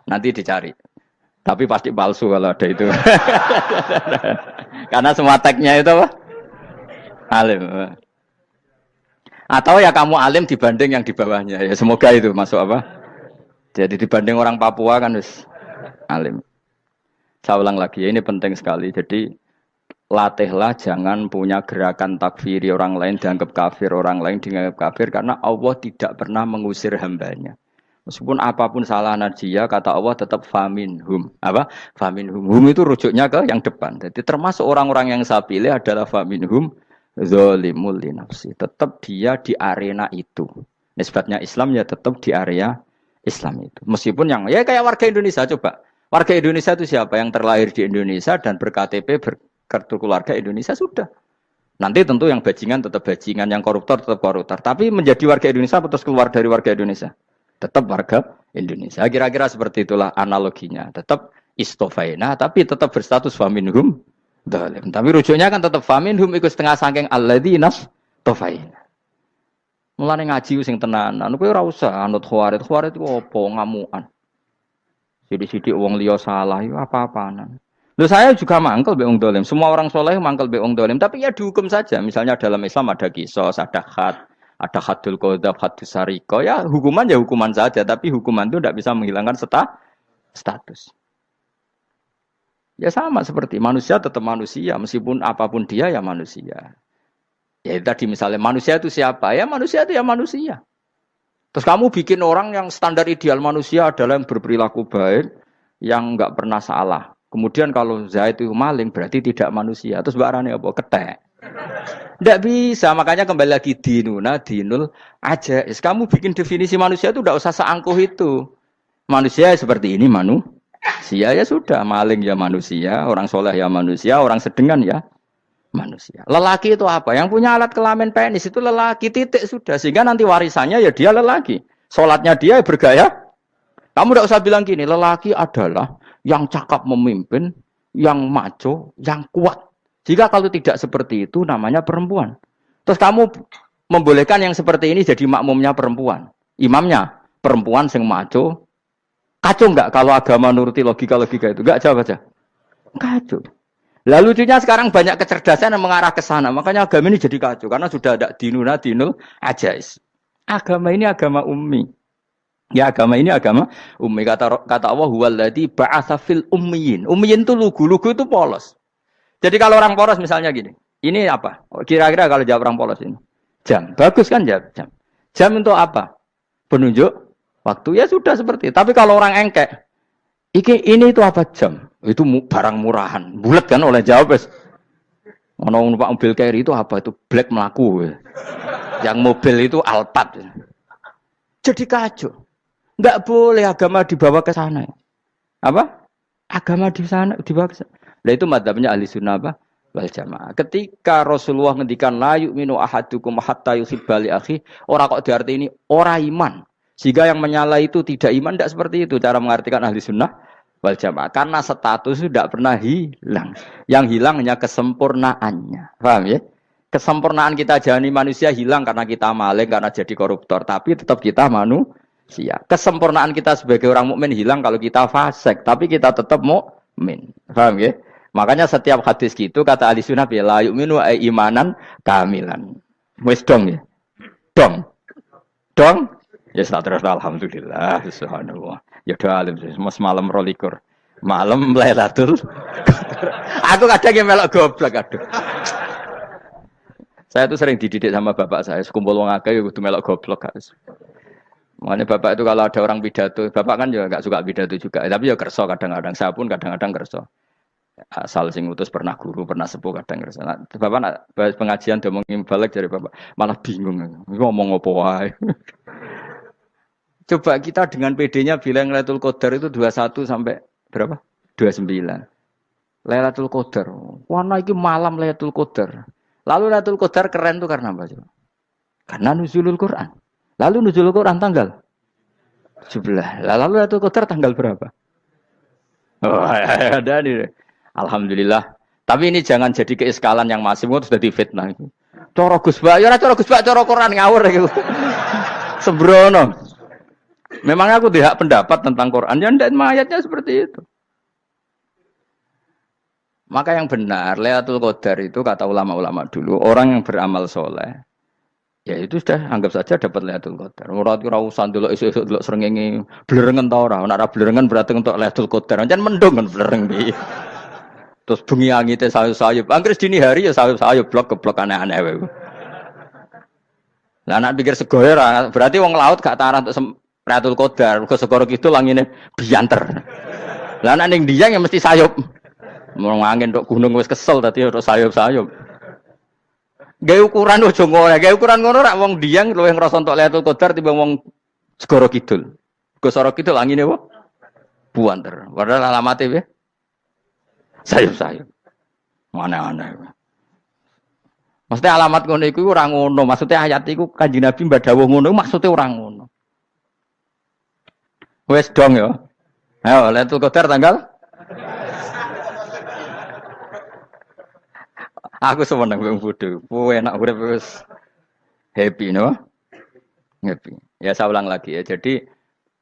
nanti dicari. Tapi pasti palsu kalau ada itu. Karena semua tagnya itu apa? Alim. Atau ya kamu alim dibanding yang di bawahnya. Ya semoga itu masuk apa? Jadi dibanding orang Papua kan harus alim. Saya ulang lagi, ini penting sekali. Jadi latihlah jangan punya gerakan takfiri orang lain dianggap kafir, orang lain dianggap kafir karena Allah tidak pernah mengusir hambanya. Meskipun apapun salah najiyah kata Allah tetap faminhum. Apa? Faminhum. Hum itu rujuknya ke yang depan. Jadi termasuk orang-orang yang saya pilih adalah faminhum zalimul li nafsi. Tetap dia di arena itu. Nisbatnya Islam ya tetap di area Islam itu. Meskipun yang ya kayak warga Indonesia coba. Warga Indonesia itu siapa yang terlahir di Indonesia dan ber-KTP kartu keluarga Indonesia sudah. Nanti tentu yang bajingan tetap bajingan, yang koruptor tetap koruptor. Tapi menjadi warga Indonesia terus keluar dari warga Indonesia. Tetap warga Indonesia. Kira-kira seperti itulah analoginya. Tetap istofaina, tapi tetap berstatus faminhum dalim. Tapi rujuknya kan tetap faminhum ikut setengah sangking alladzinas tofaina. Mulane ngaji sing tenanan. Kowe ora usah anut khawarit. Khawarit ku opo ngamukan. Sidik-sidik wong liya salah yo apa-apaan. Loh saya juga mangkel be wong dolim. Semua orang soleh mangkel be wong dolim. Tapi ya dihukum saja. Misalnya dalam Islam ada kisos, ada had, ada hadul qadzaf, hadus sariko. Ya hukuman saja. Tapi hukuman itu tidak bisa menghilangkan status. Ya sama seperti manusia tetap manusia, meskipun apapun dia ya manusia. Ya tadi misalnya manusia itu siapa? Ya manusia itu ya manusia. Terus kamu bikin orang yang standar ideal manusia adalah yang berperilaku baik, yang nggak pernah salah. Kemudian kalau Zaid itu maling berarti tidak manusia. Terus Mbak Rani apa? Ketek. Tidak bisa, makanya kembali lagi dinul aja. Kamu bikin definisi manusia itu tidak usah seangkuh itu. Manusia seperti ini manusia ya sudah, maling ya manusia, orang soleh ya manusia, orang sedengan ya manusia. Lelaki itu apa? Yang punya alat kelamin penis itu lelaki, titik sudah. Sehingga nanti warisannya ya dia lelaki. Sholatnya dia bergaya. Kamu tidak usah bilang gini, lelaki adalah yang cakap memimpin, yang maco, yang kuat. Jika kalau tidak seperti itu namanya perempuan. Terus kamu membolehkan yang seperti ini jadi makmumnya perempuan. Imamnya perempuan sing maco. Kacau enggak kalau agama nuruti logika-logika itu? Enggak, jawab aja. Kacau. Lalu lucunya sekarang banyak kecerdasan yang mengarah ke sana. Makanya agama ini jadi kacau. Karena sudah ada dinul ajais. Agama ini agama ummi. Ya agama ini agama ummi. Kata Allah, huwaladzi ba'atsa fil ummiyin. Ummiyin itu lugu itu polos. Jadi kalau orang polos misalnya gini. Ini apa? Kira-kira kalau jawab orang polos ini. Jam. Bagus kan jam? Jam untuk apa? Penunjuk waktu ya sudah seperti itu. Tapi kalau orang engkek, ini itu apa jam? Itu barang murahan. Bulat kan oleh jawab. Orang numpak mobil carry itu apa? Itu black melaku. Yang mobil itu Alphard. Jadi kacau. Enggak boleh agama dibawa ke sana. Apa? Agama di sana dibawa ke sana. Nah itu madzhabnya ahli sunnah apa? Wal jamaah. Ketika Rasulullah ngendikan la yu'minu ahadukum hatta yuhibba li akhi, ora kok diarti ini ora iman. Sehingga yang menyala itu tidak iman, tidak seperti itu cara mengartikan ahli sunnah wal jamaah. Karena status itu tidak pernah hilang. Yang hilang hanya kesempurnaannya. Paham ya? Kesempurnaan kita jalani manusia hilang karena kita maling, karena jadi koruptor. Tapi tetap kita manusia. Kesempurnaan kita sebagai orang mukmin hilang kalau kita fasik. Tapi kita tetap mukmin. Paham ya? Makanya setiap hadis gitu kata ahli sunnah la yu'minu imanan kamilan. Wis dong ya? Dong? Ya terus alhamdulillah subhanallah. Ya udah alim semua malam rolikur. Malam Lailatul. Aku kadang yang melok goblok aduh. Saya tuh sering dididik sama bapak saya, sekumpul wong akeh ya kudu melok goblok guys. Makanya bapak itu kalau ada orang pidato, bapak kan juga enggak suka pidato juga, tapi ya kerso kadang-kadang, saya pun kadang-kadang kerso. Asal sing utus pernah guru, pernah sepuh kadang kerso. Nah, bapak nak bahas pengajian dia ngomongin balik dari bapak, malah bingung ngomong apa wae. Coba kita dengan PD-nya bilang Lailatul Qadar itu 21 sampai berapa? 29. Lailatul Qadar. Warna iki malam Lailatul Qadar. Lalu Lailatul Qadar keren tuh karena apa coba? Karena nuzulul Quran. Lalu nuzulul Quran tanggal 17. Lalu Lailatul Qadar tanggal berapa? Oh, ada nih. Alhamdulillah. Tapi ini jangan jadi keiskalan yang masif itu sudah difitnah. Cara Gus Bak, ya ora cara Gus Bak, cara Quran ngawur gitu. Sembrono. Memang aku tidak pendapat tentang Quran, ya ndak ayatnya seperti itu. Maka yang benar, Lailatul Qadar itu kata ulama-ulama dulu, orang yang beramal soleh, ya itu sudah anggap saja dapat Lailatul Qadar. Ora usah ndelok esuk-esuk ndelok srengenge blerengen ta ora. Nek ora blerengen berarti untuk Lailatul Qadar. Jan mendung kan blereng piye. Terus bengi angite sayup-sayup. Anggere dini hari ya sayup-sayup blok aneh-aneh wae. Lah nek pikir segoyo ora, berarti wong laut gak tarah untuk Lailatul Qadar, ke segoro kidul langine bianter. Lah nek ning Dieng ya mesti sayup. Mau angin tok gunung wis kesel dadi tok sayup-sayup. Gawe ukuran ojo ngono, gawe ukuran ngono rak wong Dieng luwih ngrasa entuk Lailatul Qadar timbang wong segoro kidul. Ke segoro kidul angine apa? Buanter. Padahal alamate piye? Sayup-sayup. Mana-mana. Maksudnya alamat ngono iku ora ngono, maksudnya ayat iku Kanjeng Nabi mbak dawuh ngono maksudnya ora ngono. Wes dong ya. Ayo Lailatul Qadar tanggal. Aku seneng wong bodho. Kowe enak urip wis happy no? Happy. Ya saya ulang lagi ya. Jadi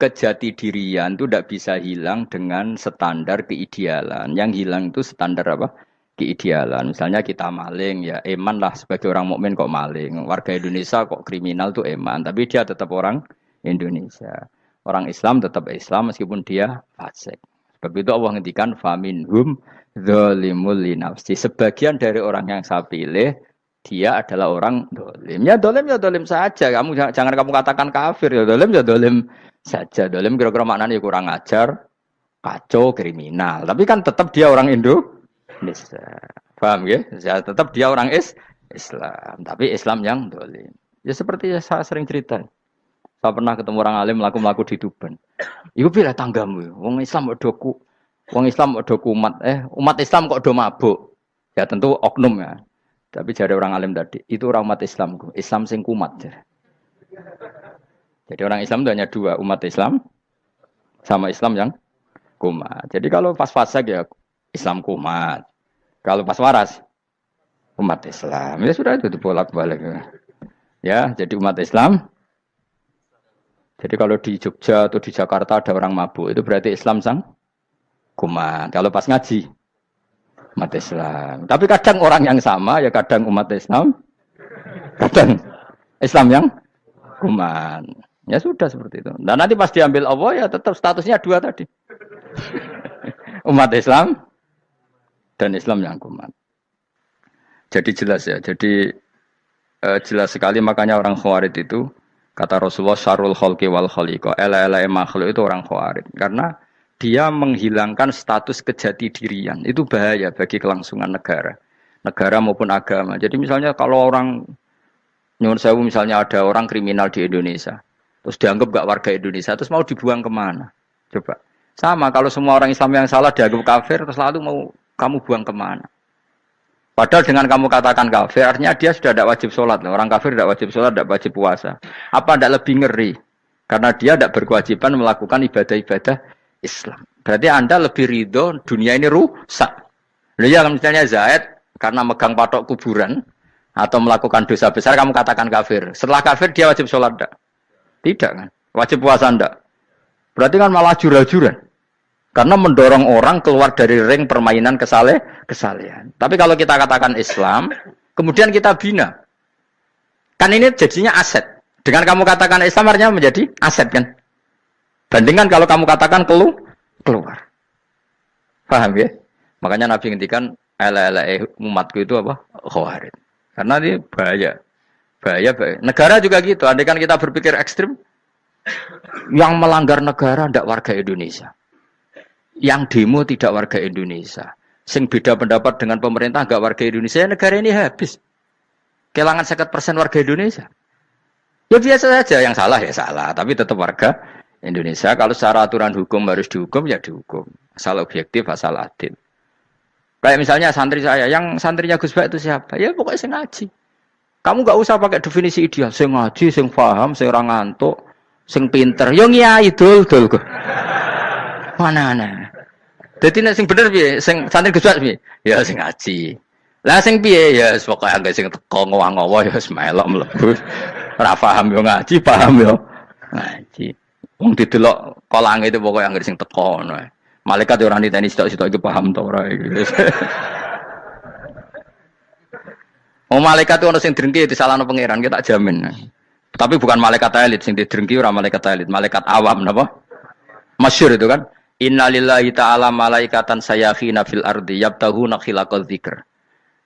kejati dirian itu tidak bisa hilang dengan standar keidealan. Yang hilang itu standar apa? Keidealan. Misalnya kita maling ya eman lah sebagai orang mukmin kok maling. Warga Indonesia kok kriminal tuh eman, tapi dia tetap orang Indonesia. Orang Islam tetap Islam meskipun dia fasik. Sebab itu Allah ngendikan faminhum zalimul linafsi. Sebagian dari orang yang saya pilih dia adalah orang dolim. Ya dolim saja. Jangan kamu katakan kafir ya dolim saja. Dolim kira-kira maknanya kurang ajar, kacau, kriminal. Tapi kan tetap dia orang Indonesia. Paham ya? Ya tetap dia orang Islam. Tapi Islam yang dolim. Ya seperti saya sering cerita. Saya pernah ketemu orang alim melaku di Tuban. Iku pilih tanggamu. Wong Islam kok kumat. Umat Islam kok do mabuk. Ya tentu oknum ya. Tapi jare orang alim tadi, itu orang umat Islamku. Islam sing kumat. Jadi orang Islam itu hanya dua, umat Islam sama Islam yang kumat. Jadi kalau pas fasik ya Islam kumat. Kalau pas waras umat Islam. Ya sudah itu dibolak-balik. Ya, jadi umat Islam. Jadi kalau di Jogja atau di Jakarta ada orang mabuk, itu berarti Islam sang kumat. Kalau pas ngaji umat Islam. Tapi kadang orang yang sama, ya kadang umat Islam, kadang Islam yang kuman. Ya sudah seperti itu. Dan nanti pas diambil Allah, ya tetap statusnya dua tadi. Umat Islam dan Islam yang kuman. Jadi jelas ya. Jadi jelas sekali makanya orang Khawarij itu, kata Rasulullah, syarul khalqi wal khaliqa. Ela-ela makhluk itu orang Khawarij. Karena dia menghilangkan status kejati dirian. Itu bahaya bagi kelangsungan negara. Negara maupun agama. Jadi misalnya kalau orang, nyuwun sewu misalnya ada orang kriminal di Indonesia. Terus dianggap gak warga Indonesia. Terus mau dibuang kemana? Coba. Sama kalau semua orang Islam yang salah dianggap kafir. Terus lalu mau kamu buang kemana? Padahal dengan kamu katakan kafir. Artinya dia sudah tidak wajib sholat. Orang kafir tidak wajib sholat, tidak wajib puasa. Apa tidak lebih ngeri? Karena dia tidak berkewajiban melakukan ibadah-ibadah Islam. Berarti Anda lebih ridho dunia ini rusak. Ya misalnya Zaid karena megang patok kuburan atau melakukan dosa besar kamu katakan kafir. Setelah kafir dia wajib sholat enggak? Tidak kan? Wajib puasa enggak? Berarti kan malah jura-juran. Karena mendorong orang keluar dari ring permainan kesalehan. Tapi kalau kita katakan Islam, kemudian kita bina. Kan ini jadinya aset. Dengan kamu katakan Islam artinya menjadi aset kan? Bandingkan kalau kamu katakan keluar. Paham ya? Makanya Nabi ngendikan ala umatku itu apa? Khawarij. Karena ini bahaya. Bahaya. Negara juga gitu. Andai kan kita berpikir ekstrim, yang melanggar negara tidak warga Indonesia. Yang demo tidak warga Indonesia. Sing beda pendapat dengan pemerintah enggak warga Indonesia, negara ini habis. Kehilangan 50% warga Indonesia. Ya biasa saja, yang salah ya salah, tapi tetap warga Indonesia. Kalau secara aturan hukum harus dihukum, ya dihukum. Asal objektif, asal adil. Kayak misalnya santri saya, yang santrinya Gus Bak itu siapa? Ya pokoknya sing ngaji. Kamu gak usah pakai definisi ideal. Sing ngaji, sing paham, sing ora ngantuk, sing pinter. Yo ngiyai dul. Mana. Dadi nek sing bener piye? Sing santri Gus Bak piye? Ya sing ngaji. Lah sing piye? Ya pokoke anggere sing teko ngowah-ngowah ya wis melok mlebu. Ora paham yo ngaji, paham yo ngaji. Wong didelok kolang itu pokoknya anggere sing teko ngono ae. Malaikat ora niteni sitok-sitok iki paham to ora iki. Oh malaikat itu ono sing drengki disalahno pangeran, kita tak jamin. Tapi bukan malaikat elit sing didrengki ora malaikat elit, malaikat awam napa? Masyhur itu kan. Innalillahi ta'ala malaikatan sayakhina fil ardi yabtahuna khilaqal dzikr.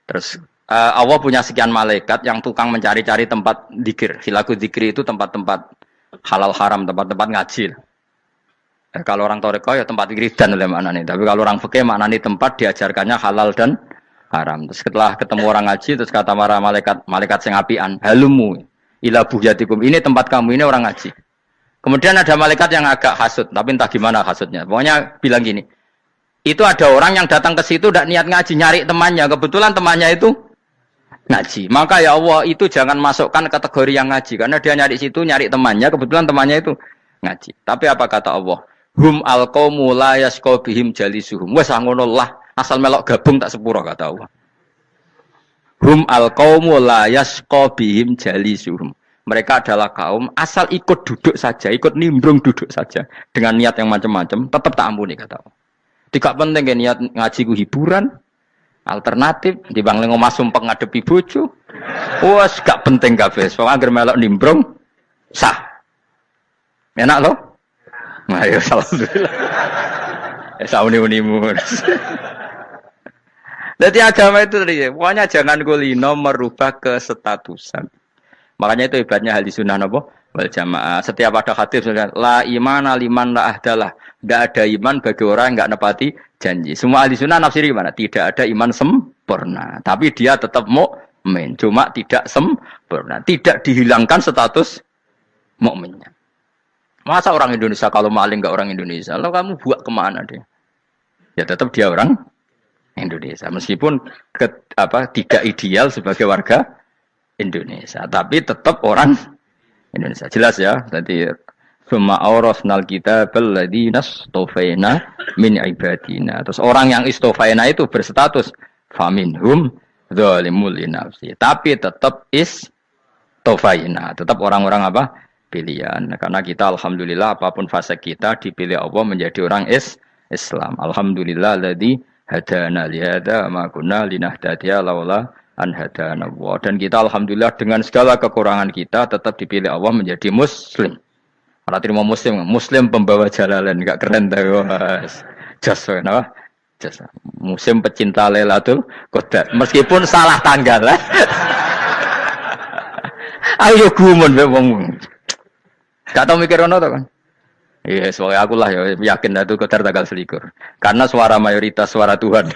Terus Allah punya sekian malaikat yang tukang mencari-cari tempat dzikir. Khilaqul dzikri itu tempat-tempat halal haram, tempat-tempat ngaji. Kalau orang toreko ya tempat wiridan oleh maknanya. Tapi kalau orang fikih maknanya tempat diajarkannya halal dan haram. Terus setelah ketemu orang ngaji, terus kata para malaikat sing apian, halumu ila buhyatikum. Ini tempat kamu, ini orang ngaji. Kemudian ada malaikat yang agak hasud, tapi entah gimana hasudnya. Pokoknya bilang gini, itu ada orang yang datang ke situ tidak niat ngaji, nyari temannya. Kebetulan temannya itu ngaji. Maka ya Allah itu jangan masukkan kategori yang ngaji. Karena dia nyari situ, nyari temannya. Kebetulan temannya itu ngaji. Tapi apa kata Allah? Hum alqaumu la yasqa bihim jalisuhum. Wes ngono lah, asal melok gabung tak sepuro kata Allah. Hum alqaumu la yasqa bihim jalisuhum. Mereka adalah kaum asal ikut duduk saja, ikut nimbrung duduk saja dengan niat yang macam-macam, tetap tak ampuni kata Allah. Tidak penting kan niat ngaji ku hiburan, alternatif dibanding ngomong sumpah ngadepi bojo. Wes gak penting kabeh. Pokoke anggere melok nimbrung sah. Enak loh? Nah, ya alhamdulillah. Sauni-unimu. Jadi agama itu tadi, pokoknya jangan kulino merubah kesestatusan. Makanya itu hebatnya ahli sunnah napa wal jamaah. Setiap ada hadis la imana liman la ahdalah. Tidak ada iman bagi orang yang enggak nepati janji. Semua ahli sunnah nafsiri gimana? Tidak ada iman sempurna, tapi dia tetap mukmin. Cuma tidak sempurna, tidak dihilangkan status mukminnya. Masa orang Indonesia kalau maling enggak orang Indonesia? Lalu kamu buat kemana dia? Ya tetap dia orang Indonesia. Meskipun tidak ideal sebagai warga Indonesia, tapi tetap orang Indonesia. Jelas ya. Jadi summa awrasnal kitabal ladzina istofaina min ibadina. Terus orang yang istofaina itu berstatus faminhum zalimul linafsi. Tapi tetap istofaina, tetap orang-orang apa? Pilihan. Karena kita alhamdulillah apapun fase kita dipilih Allah menjadi orang Islam. Alhamdulillah alladzi hadana li hadza ma kunna linahtadiya laula an hadana Allah. Dan kita alhamdulillah dengan segala kekurangan kita tetap dipilih Allah menjadi muslim. Kalau terima muslim pembawa jalalan, enggak keren dah. Jas kenapa? Jas. Muslim pecinta Lailatul Qadar. Meskipun salah tanggal lah. Ayo gumun be wong. Gak tau mikir ono to kan? Iya, soalnya aku lah ya yakin Lailatul Qadar tanggal 21. Karena suara mayoritas suara Tuhan.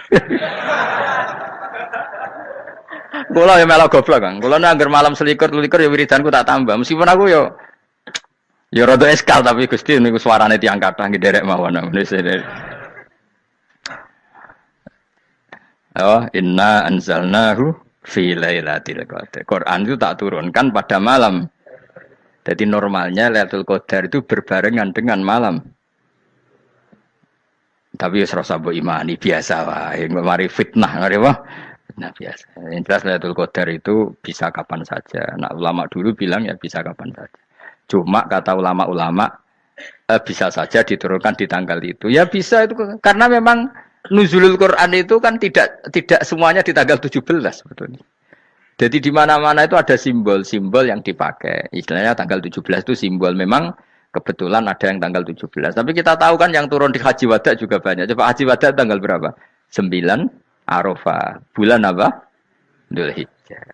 Kula ya melok goblok kan. Kula nek anggar malam 21 ya wiridanku tak tambah. Meskipun aku ya rada eskal tapi Gusti niku suarane tiyang kathah nggih derek mawon. Oh, inna anzalnahu fi lailatul qadar. Quran itu tak turunkan pada malam. Jadi normalnya Lailatul Qadar itu berbarengan dengan malam. Tapi wis rasa mbok imani biasa wae, mari fitnah ngare wah. Nah biasa. Yang jelas Lailatul Qadar itu bisa kapan saja. Nah ulama dulu bilang ya bisa kapan saja. Cuma kata ulama-ulama bisa saja diturunkan di tanggal itu. Ya bisa itu karena memang nuzulul Quran itu kan tidak semuanya di tanggal 17 sebetulnya. Jadi di mana-mana itu ada simbol-simbol yang dipakai. Istilahnya tanggal 17 itu simbol. Memang kebetulan ada yang tanggal 17. Tapi kita tahu kan yang turun di Haji Wada juga banyak. Coba Haji Wada tanggal berapa? 9 Arafah. Bulan apa? Dzulhijjah.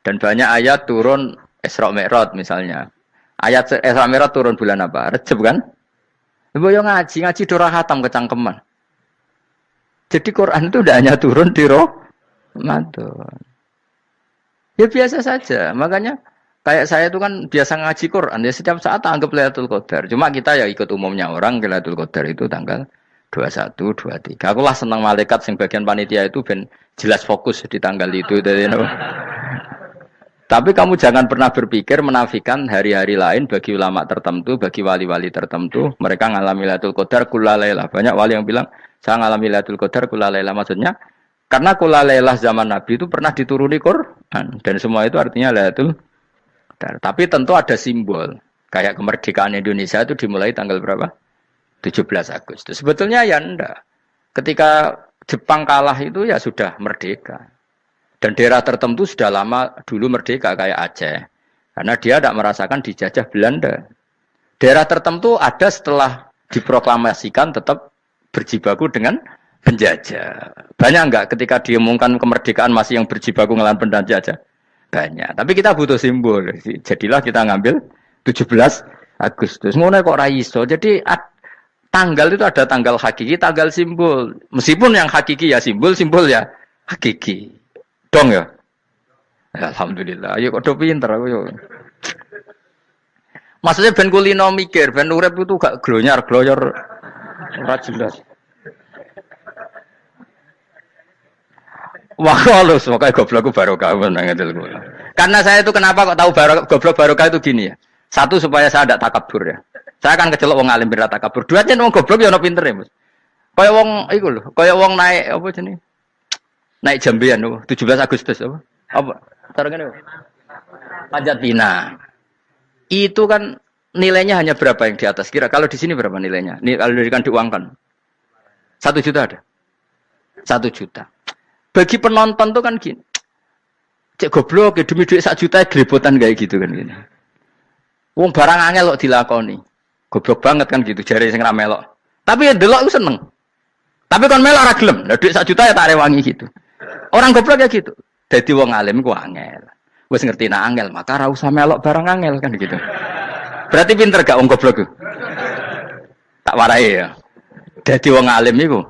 Dan banyak ayat turun Isra Mi'raj misalnya. Ayat Isra Mi'raj turun bulan apa? Rejab kan? Ibu yang ngaji dorah khatam kecangkeman. Jadi Quran itu tidak hanya turun di Ramadan. Ya biasa saja. Makanya kayak saya itu kan biasa ngaji Quran. Ya setiap saat anggap Lailatul Qadar. Cuma kita ya ikut umumnya orang Lailatul Qadar itu tanggal 21, 23. Aku lah senang malaikat yang bagian panitia itu ben jelas fokus di tanggal itu. Tapi kamu jangan pernah berpikir menafikan hari-hari lain bagi ulama tertentu, bagi wali-wali tertentu. Mereka ngalami Lailatul Qadar kulalailah. Banyak wali yang bilang, saya ngalami Lailatul Qadar kulalailah. Maksudnya, karena kulalailah zaman Nabi itu pernah dituruni Quran. Dan semua itu artinya Lailatul Qadar. Tapi tentu ada simbol. Kayak kemerdekaan Indonesia itu dimulai tanggal berapa? 17 Agustus. Sebetulnya ya enggak. Ketika Jepang kalah itu ya sudah merdeka. Dan daerah tertentu sudah lama dulu merdeka kayak Aceh. Karena dia tidak merasakan dijajah Belanda. Daerah tertentu ada setelah diproklamasikan tetap berjibaku dengan penjajah. Banyak enggak ketika diumumkan kemerdekaan masih yang berjibaku ngelawan penjajah? Banyak. Tapi kita butuh simbol. Jadilah kita ngambil 17 Agustus. Ngono kok ra iso. Jadi tanggal itu ada tanggal hakiki, tanggal simbol. Meskipun yang hakiki ya simbol ya hakiki. Dong ya. Alhamdulillah. Ayo kok do pinter aku yo. Maksudnya ben kulino mikir, ben urip itu gak glonyar-glonyor ora jelas. Wah, halus, makanya goblokku barokah menang ngedel kula. Karena saya itu kenapa kok tahu goblok barokah itu gini ya. Satu supaya saya tidak takabur ya. Saya akan kecelok wong alim berat takabur. Dua aja wong goblok ya ono pinter ya, Mas. Kaya wong iku lho, kaya wong naik apa jenenge? Naik jambean lho, 17 Agustus apa? Apa? Tarengane. Panjat Pinang. Itu kan nilainya hanya berapa yang di atas kira? Kalau di sini berapa nilainya? Ini kalau diberikan diuangkan. 1 juta ada. 1 juta. Bagi penonton tuh kan gini. Cek goblok ya demi duit 1 juta grebotan kayak gitu kan gini. Wong barang angel kok dilakoni. Goblok banget kan gitu jare sing ra melok. Tapi ya delok ku seneng. Tapi kon melok ora gelem. Lah duit 1 juta ya tak rewangi gitu. Orang goblok ya gitu. Dadi wong alim ku angel. Wis ngerti nak angel, maka ora usah melok barang angel kan gitu. Berarti pinter gak wong goblok ku? Tak warai ya. Dadi wong alim iku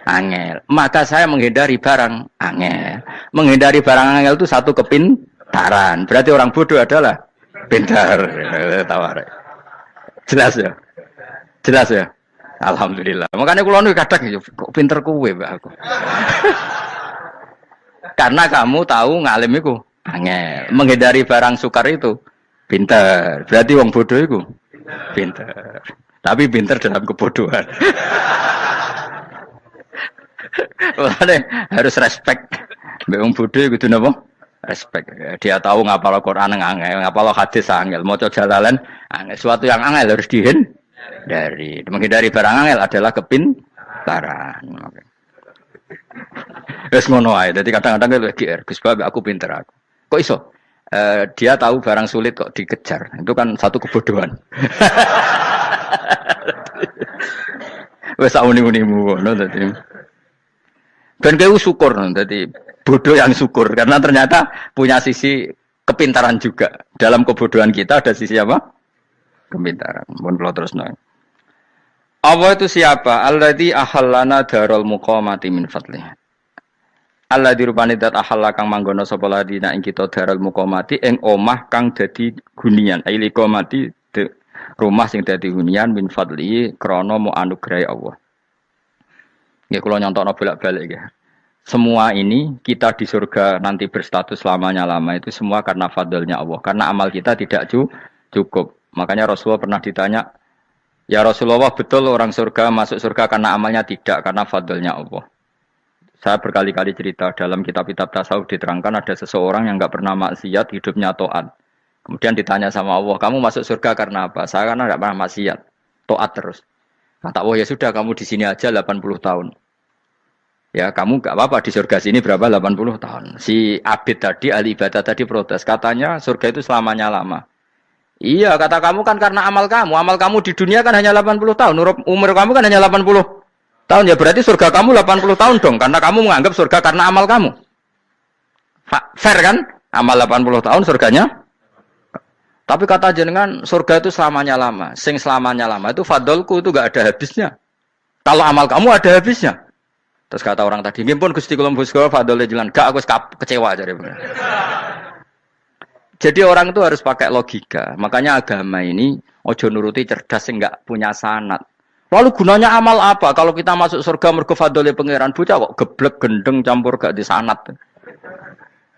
angel. Maka saya menghindari barang angel. Menghindari barang angel itu satu kepintaran. Berarti orang bodoh adalah pintar. Tawarai. Jelas ya? Jelas ya? Alhamdulillah. Makanya kula nu kadang kok pinter kowe Mbak aku. Karena kamu tahu ngalim iku angel. Menghindari barang sukar itu pinter. Berarti wong bodoh iku pinter. Tapi pinter dalam kebodohan. Makanya harus respect. Mbak wong bodoh kudu napa? Respect. Dia tahu ngapal Quran angel, ngapal hadis angel, maca jalalan angel. Suatu yang angel harus dari menghindari barang angel adalah kepintaran. Wes ngono ae. Dadi kadang-kadang lek GR, Gus Bab aku pinter aku. Kok iso? Dia tahu barang sulit kok dikejar. Itu kan satu kebodohan. Wes sauni-unimu ngono dadi. Ben kowe syukur dadi bodoh yang syukur karena ternyata punya sisi kepintaran juga. Dalam kebodohan kita ada sisi apa? Kepintaran. Mun kula terusno. Allah itu siapa? Alladzi ahallana darul muqamati min fadlih. Alladzi rupane dat ahalla kang manggono sapa ladina ing kita darul muqamati ing omah kang dadi hunian. Aili qamati rumah sing dadi hunian min fadli krana mu anugrahe Allah. Nggih kula nyontokno bolak-balik nggih. Semua ini kita di surga nanti berstatus lamanya-lama itu semua karena fadlnya Allah. Karena amal kita tidak cukup. Makanya Rasulullah pernah ditanya, ya Rasulullah betul orang surga masuk surga karena amalnya tidak, karena fadlnya Allah. Saya berkali-kali cerita dalam kitab-kitab tasawuf diterangkan ada seseorang yang enggak pernah maksiat, hidupnya taat. Kemudian ditanya sama Allah, kamu masuk surga karena apa? Saya karena enggak pernah maksiat, taat terus. Kata Allah, ya sudah kamu di sini aja 80 tahun. Ya kamu enggak apa-apa di surga sini berapa 80 tahun. Si Abid tadi, ahli ibadah tadi protes, katanya surga itu selamanya lama. Iya, kata kamu kan karena amal kamu di dunia kan hanya 80 tahun, umur kamu kan hanya 80 tahun, ya berarti surga kamu 80 tahun dong, karena kamu menganggap surga karena amal kamu. Fair kan? Amal 80 tahun surganya. Tapi kata jenengan surga itu selamanya lama, sing selamanya lama itu fadolku itu gak ada habisnya. Kalau amal kamu ada habisnya. Terus kata orang tadi, ngimpun Gusti kula mbusga fadole jalan, gak aku kecewa jare. Jadi orang itu harus pakai logika. Makanya agama ini ojo nuruti cerdas enggak punya sanad. Lalu gunanya amal apa? Kalau kita masuk surga mergo fadhole pangeran bocah kok geblek gendeng campur gak di sanad.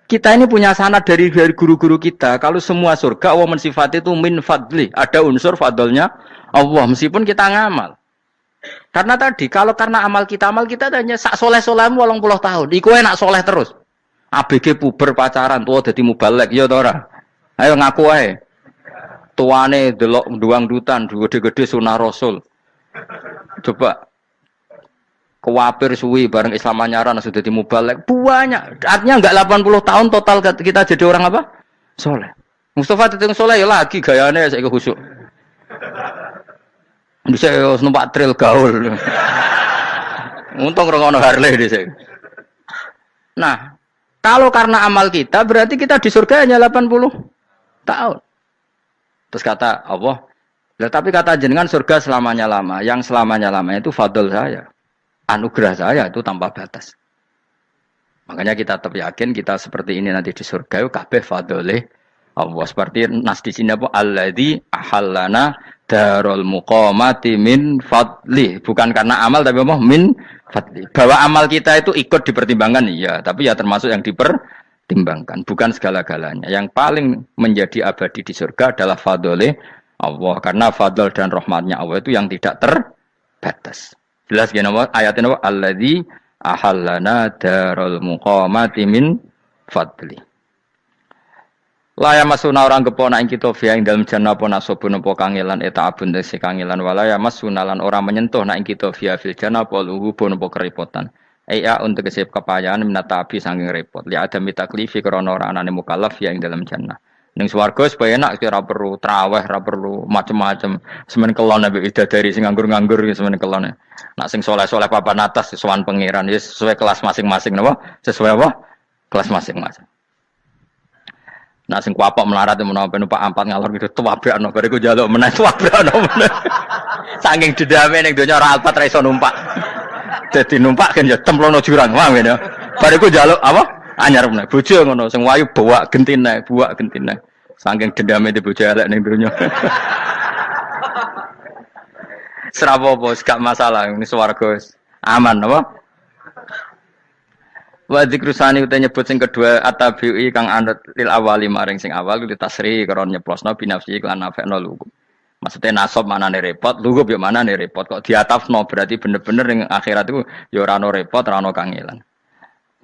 Kita ini punya sanad dari guru-guru kita. Kalau semua surga Allah mensifati itu min fadli, ada unsur fadlnya Allah meskipun kita ngamal. Karena tadi kalau karena amal kita hanya sak soleh-solehmu 80 tahun. Iku enak soleh terus. ABG puber pacaran tua dadi mubalek ya ta ora. Ayo ngaku ae. Tuane delok nduang dutan gede-gede sunah Rasul. Coba kuwapir suwi bareng Islam anyaran sudah dadi mubalek banyak. Artinya enggak 80 tahun total kita jadi orang apa? Soleh. Mustafa teteng soleh ya lagi gayane saiki khusyuk. Bisa numpak trail gaul. Untung rengono Harley dhisik. Nah, kalau karena amal kita, berarti kita di surga hanya 80 tahun. Terus kata Allah, tapi kata jenengan surga selamanya lama. Yang selamanya lama itu fadl saya. Anugerah saya itu tanpa batas. Makanya kita tetap yakin kita seperti ini nanti di surga itu kabeh fadlih Allah. Seperti nas di sini apa? Alladzi ahallana darul muqamati min fadli. Bukan karena amal tapi apa? Min fadli. Bahwa amal kita itu ikut dipertimbangkan, iya. Tapi ya termasuk yang dipertimbangkan. Bukan segala-galanya. Yang paling menjadi abadi di surga adalah fadlih Allah. Karena fadl dan rahmatnya Allah itu yang tidak terbatas. Jelas gini ayatnya apa? Alladzi ahallana darul muqamati min fadli. Laya masuna orang kepona ing kita via ing dalam jannah apa nasobun apa kangelan eta abun desi kangelan walaya masuna lan orang menyentuh nak ing kita via fil jannah apa luhubun apa kerepotan. Aya untuk kesep kepayaan minata api saking repot. Li adam taklifi krana ora anane mukallaf via ing dalam jannah. Ning swarga supaya enak ora perlu traweh, ora perlu macem-macem. Semen kelon ambek widadari sing nganggur-nganggur semen kelon. Nak sing saleh-saleh papan atas sowan pangeran wis sesuai kelas masing-masing napa? Sesuai apa? Kelas masing-masing. Nak sing kuapok melarat menawa numpak ampat ngalor gitu tuwabrakno bariku njaluk meneh tuwabrakno meneh. Saking dendame ning donya ora alpat ra iso numpak. Dadi numpak kan ya templono jurang wae ngene. Bariku njaluk apa? Anyar meneh bojo ngono sing wayu buak gentine. Saking dendame di bojo elek ning donya. Serapopo gak masalah ini swarga aman apa? Wa dzikrusani uta nyebut sing kedua atabi'i kang anut lil awali maring sing awal li tasri karo nyeplosno binafsi lan nafekno lugu. Maksudnya nasab manane repot, lugu yo manane repot kok diatafno berarti bener-bener ning akhirat itu ya ora ono repot, ora ono kangelan.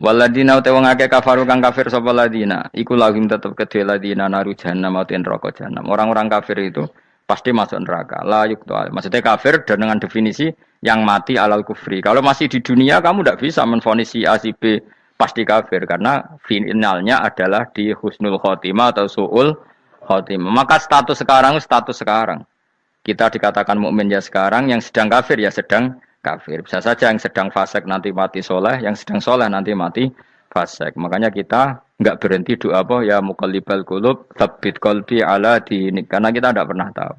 Waladina uta wong akeh kafaru kang kafir sapa ladina iku lahum tetep kedhe ladina naru jahannam atau neraka jahannam. Orang-orang kafir itu pasti masuk neraka. La yuqta. Maksudnya kafir dengan definisi yang mati alal kufri. Kalau masih di dunia kamu tidak bisa menvonis si A si B pasti kafir karena finalnya adalah di husnul khotimah atau suul khotimah. Maka status sekarang. Kita dikatakan mukmin ya sekarang, yang sedang kafir ya sedang kafir. Bisa saja yang sedang fasik nanti mati soleh, yang sedang soleh nanti mati fasik. Makanya kita enggak berhenti doa apa ya muqallibal qulub tsabbit qalbi ala dinik karena kita tidak pernah tahu.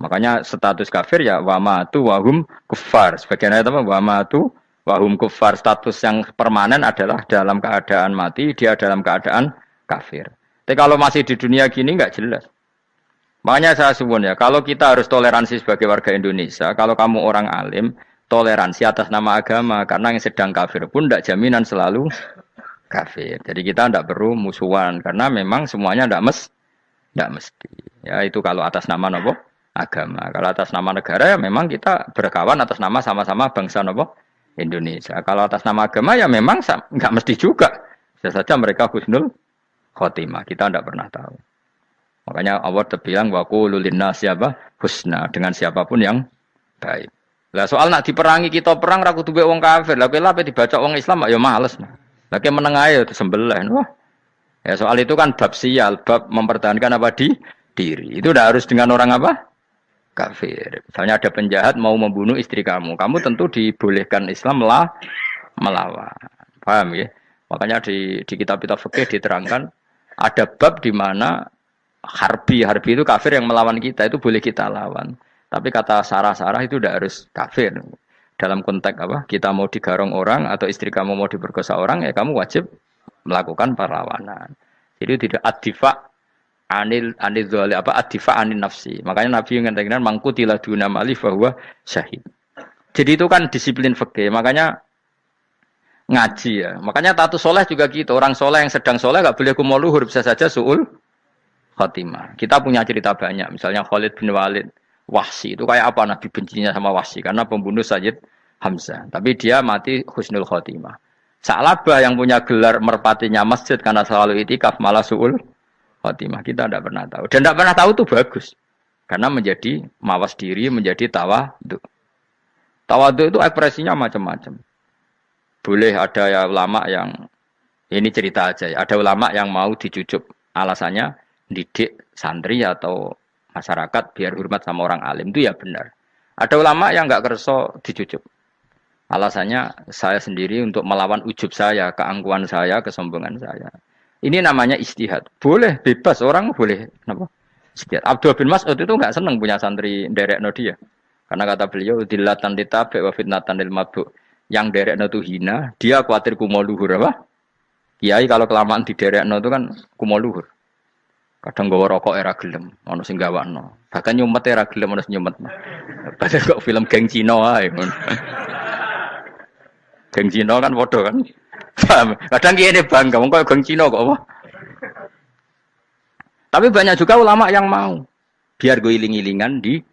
Makanya status kafir ya wa matu wa hum kuffar. Sebagian ayat apa wa matu wa hum kuffar, status yang permanen adalah dalam keadaan mati, dia dalam keadaan kafir. Tapi kalau masih di dunia gini enggak jelas. Makanya saya suwun ya, kalau kita harus toleransi sebagai warga Indonesia, kalau kamu orang alim, toleransi atas nama agama, karena yang sedang kafir pun tidak jaminan selalu kafir. Jadi kita tidak perlu musuhan, karena memang semuanya tidak mesti. Ya itu kalau atas nama nopo agama. Kalau atas nama negara ya memang kita berkawan atas nama sama-sama bangsa nopo Indonesia. Kalau atas nama agama ya memang nggak mesti juga. Bisa saja mereka husnul khotimah. Kita tidak pernah tahu. Makanya Allah terbilang wa qulu linnasi apa husna dengan siapapun yang baik. Lah soal nak diperangi kita perang ra kudu wong kafir. Lah kowe lape dibaca wong Islam ya males. Lah ke meneng ae disembelih. Wah. Ya soal itu kan bab sial, bab mempertahankan apa di diri. Itu udah harus dengan orang apa? Kafir. Misalnya ada penjahat mau membunuh istri kamu. Kamu tentu dibolehkan Islam melawan. Paham ya? Makanya di kitab-kitab fikih diterangkan ada bab di mana harbi itu kafir yang melawan kita itu boleh kita lawan. Tapi kata sarah itu tidak harus kafir. Dalam konteks apa? Kita mau digarong orang atau istri kamu mau diperkosa orang ya kamu wajib melakukan perlawanan. Jadi tidak adifa anil dzali apa adifa anin nafsi. Makanya Nabi mengatakan mangkutila duna mali bahwa syahid. Jadi itu kan disiplin fikih. Makanya ngaji ya. Makanya tatus soleh juga gitu. Orang soleh yang sedang soleh enggak boleh kumo luhur, bisa saja suul khotimah. Kita punya cerita banyak. Misalnya Khalid bin Walid, Wahsy itu kayak apa Nabi bencinya sama Wahsy karena pembunuh Sayyid Hamzah. Tapi dia mati husnul khotimah. Sa'labah yang punya gelar merpatinya masjid karena selalu itikaf malah suul khotimah. Kita tidak pernah tahu. Dan tidak pernah tahu itu bagus. Karena menjadi mawas diri, menjadi tawadhu. Tawadhu itu ekspresinya macam-macam. Boleh ada ya ulama yang ini cerita aja ya. Ada ulama yang mau dicucup. Alasannya didik santri atau masyarakat biar hormat sama orang alim itu ya benar. Ada ulama yang enggak kerso dicucup. Alasannya saya sendiri untuk melawan ujub saya, keangkuhan saya, kesombongan saya. Ini namanya istihad. Boleh bebas orang boleh kenapa? Istihad. Abdul bin Mas'ud itu enggak senang punya santri nderekno dia. Karena kata beliau dilatan ditabe wa fitnatan lil mabuk. Yang nderekno itu hina, dia khawatir kumo luhur apa? Kiai kalau kelamaan diderekno itu kan kumo luhur. Kadang gawa rokok era gelem, ono sing gawakno. Bahkan nyumet era gelem ono sing nyumet. Padahal kok film geng Cina ae ngono. Geng Cina kan padha kan. Kadang kene bangga wong kok geng Cina kok apa. Tapi banyak juga ulama yang mau biar gue iling-ilingan di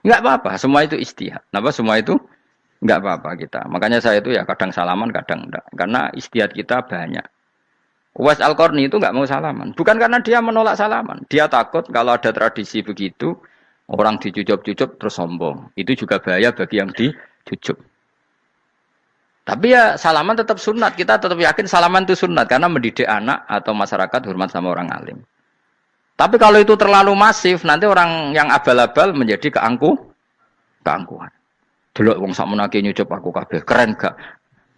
enggak apa-apa, semua itu istihad. Napa semua itu enggak apa-apa kita. Makanya saya itu ya kadang salaman, kadang enggak. Karena istihad kita banyak. Uwais Al-Qarni itu enggak mau salaman. Bukan karena dia menolak salaman. Dia takut kalau ada tradisi begitu, orang dicucup-cucup terus sombong. Itu juga bahaya bagi yang dicucup. Tapi ya salaman tetap sunat. Kita tetap yakin salaman itu sunat karena mendidik anak atau masyarakat hormat sama orang alim. Tapi kalau itu terlalu masif, nanti orang yang abal-abal menjadi keangkuhan. Delok wong sakmenake nyucup aku kabeh. Keren gak?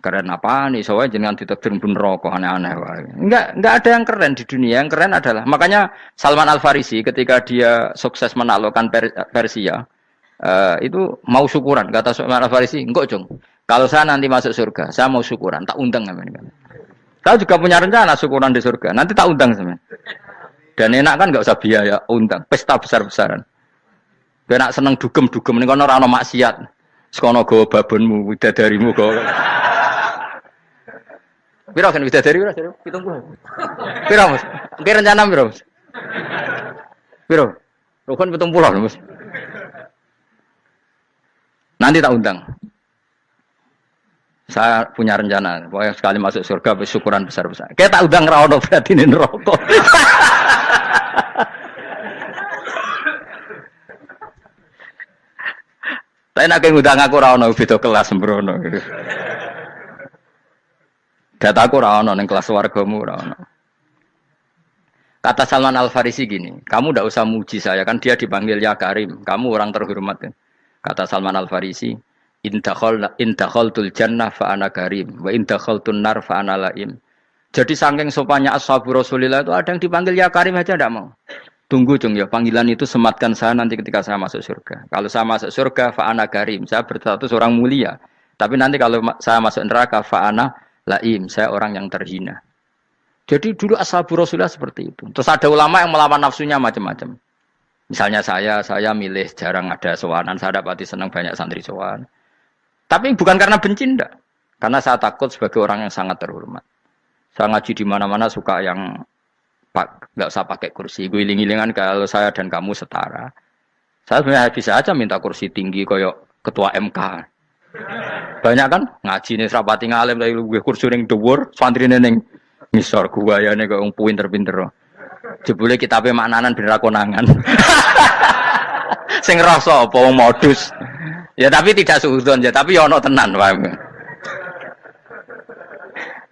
Keren apa nih? Soalnya jenengan ditakdir pun rokok aneh-aneh wae. Enggak ada yang keren di dunia. Yang keren adalah makanya Salman Al Farisi ketika dia sukses menaklukkan Persia, itu mau syukuran. Kata Salman Al Farisi, "Enggak, Jong. Kalau saya nanti masuk surga, saya mau syukuran, tak undang sampean." Saya juga punya rencana syukuran di surga. Nanti tak undang sampean. Dan enak kan enggak usah biaya undang, pesta besar-besaran. Enak seneng dugem-dugem ning kono ora ono maksiat. Sekono gawa babonmu, widadarimu gawa. Pira kan widadari pira? 70. Pira, Mas? Ki rencana pira, Mas? Pira? Rukun 70, Mas. Nanti tak undang. Saya punya rencana, pokoknya sekali masuk surga syukuran besar-besar. Kayak tak undang ra ono berarti ning neraka. Tapi nek ngundang aku ra ono beda kelas sembrono. Dataku ra ono ning kelas wargamu ra ono. Kata Salman Al Farisi gini, kamu ndak usah muji saya kan dia dipanggil ya Karim, kamu orang terhormat kan. Kata Salman Al Farisi, in dakhaltul jannah fa ana karim wa in dakhaltun nar fa ana laim. Jadi saking sopannya ashabu Rasulillah itu ada yang dipanggil ya Karim aja ndak mau. Tunggu Jung ya, panggilan itu sematkan saya nanti ketika saya masuk surga. Kalau saya masuk surga fa ana karim, saya berstatus orang mulia. Tapi nanti kalau saya masuk neraka fa ana laim, saya orang yang terhina. Jadi dulu ashabu Rasulullah seperti itu. Terus ada ulama yang melawan nafsunya macam-macam. Misalnya saya milih jarang ada sowanan, saya dapati senang banyak santri sowan. Tapi bukan karena benci ndak. Karena saya takut sebagai orang yang sangat terhormat. Saya ngaji di mana-mana suka yang nggak usah pakai kursi. Gue iling-ilingan kalau saya dan kamu setara. Saya sebenarnya bisa aja minta kursi tinggi koyok ketua MK. Banyak kan ngaji nih serapati ngalim dari gue kursi ning dhuwur, santri ning ngisor guayane kok wong pinter-pinter. Jebule kitabe maknanan ben ra konangan. Sing ngrasa apa wong modus. Ya tapi tidak suudzon ya, tapi ya ono tenan paham.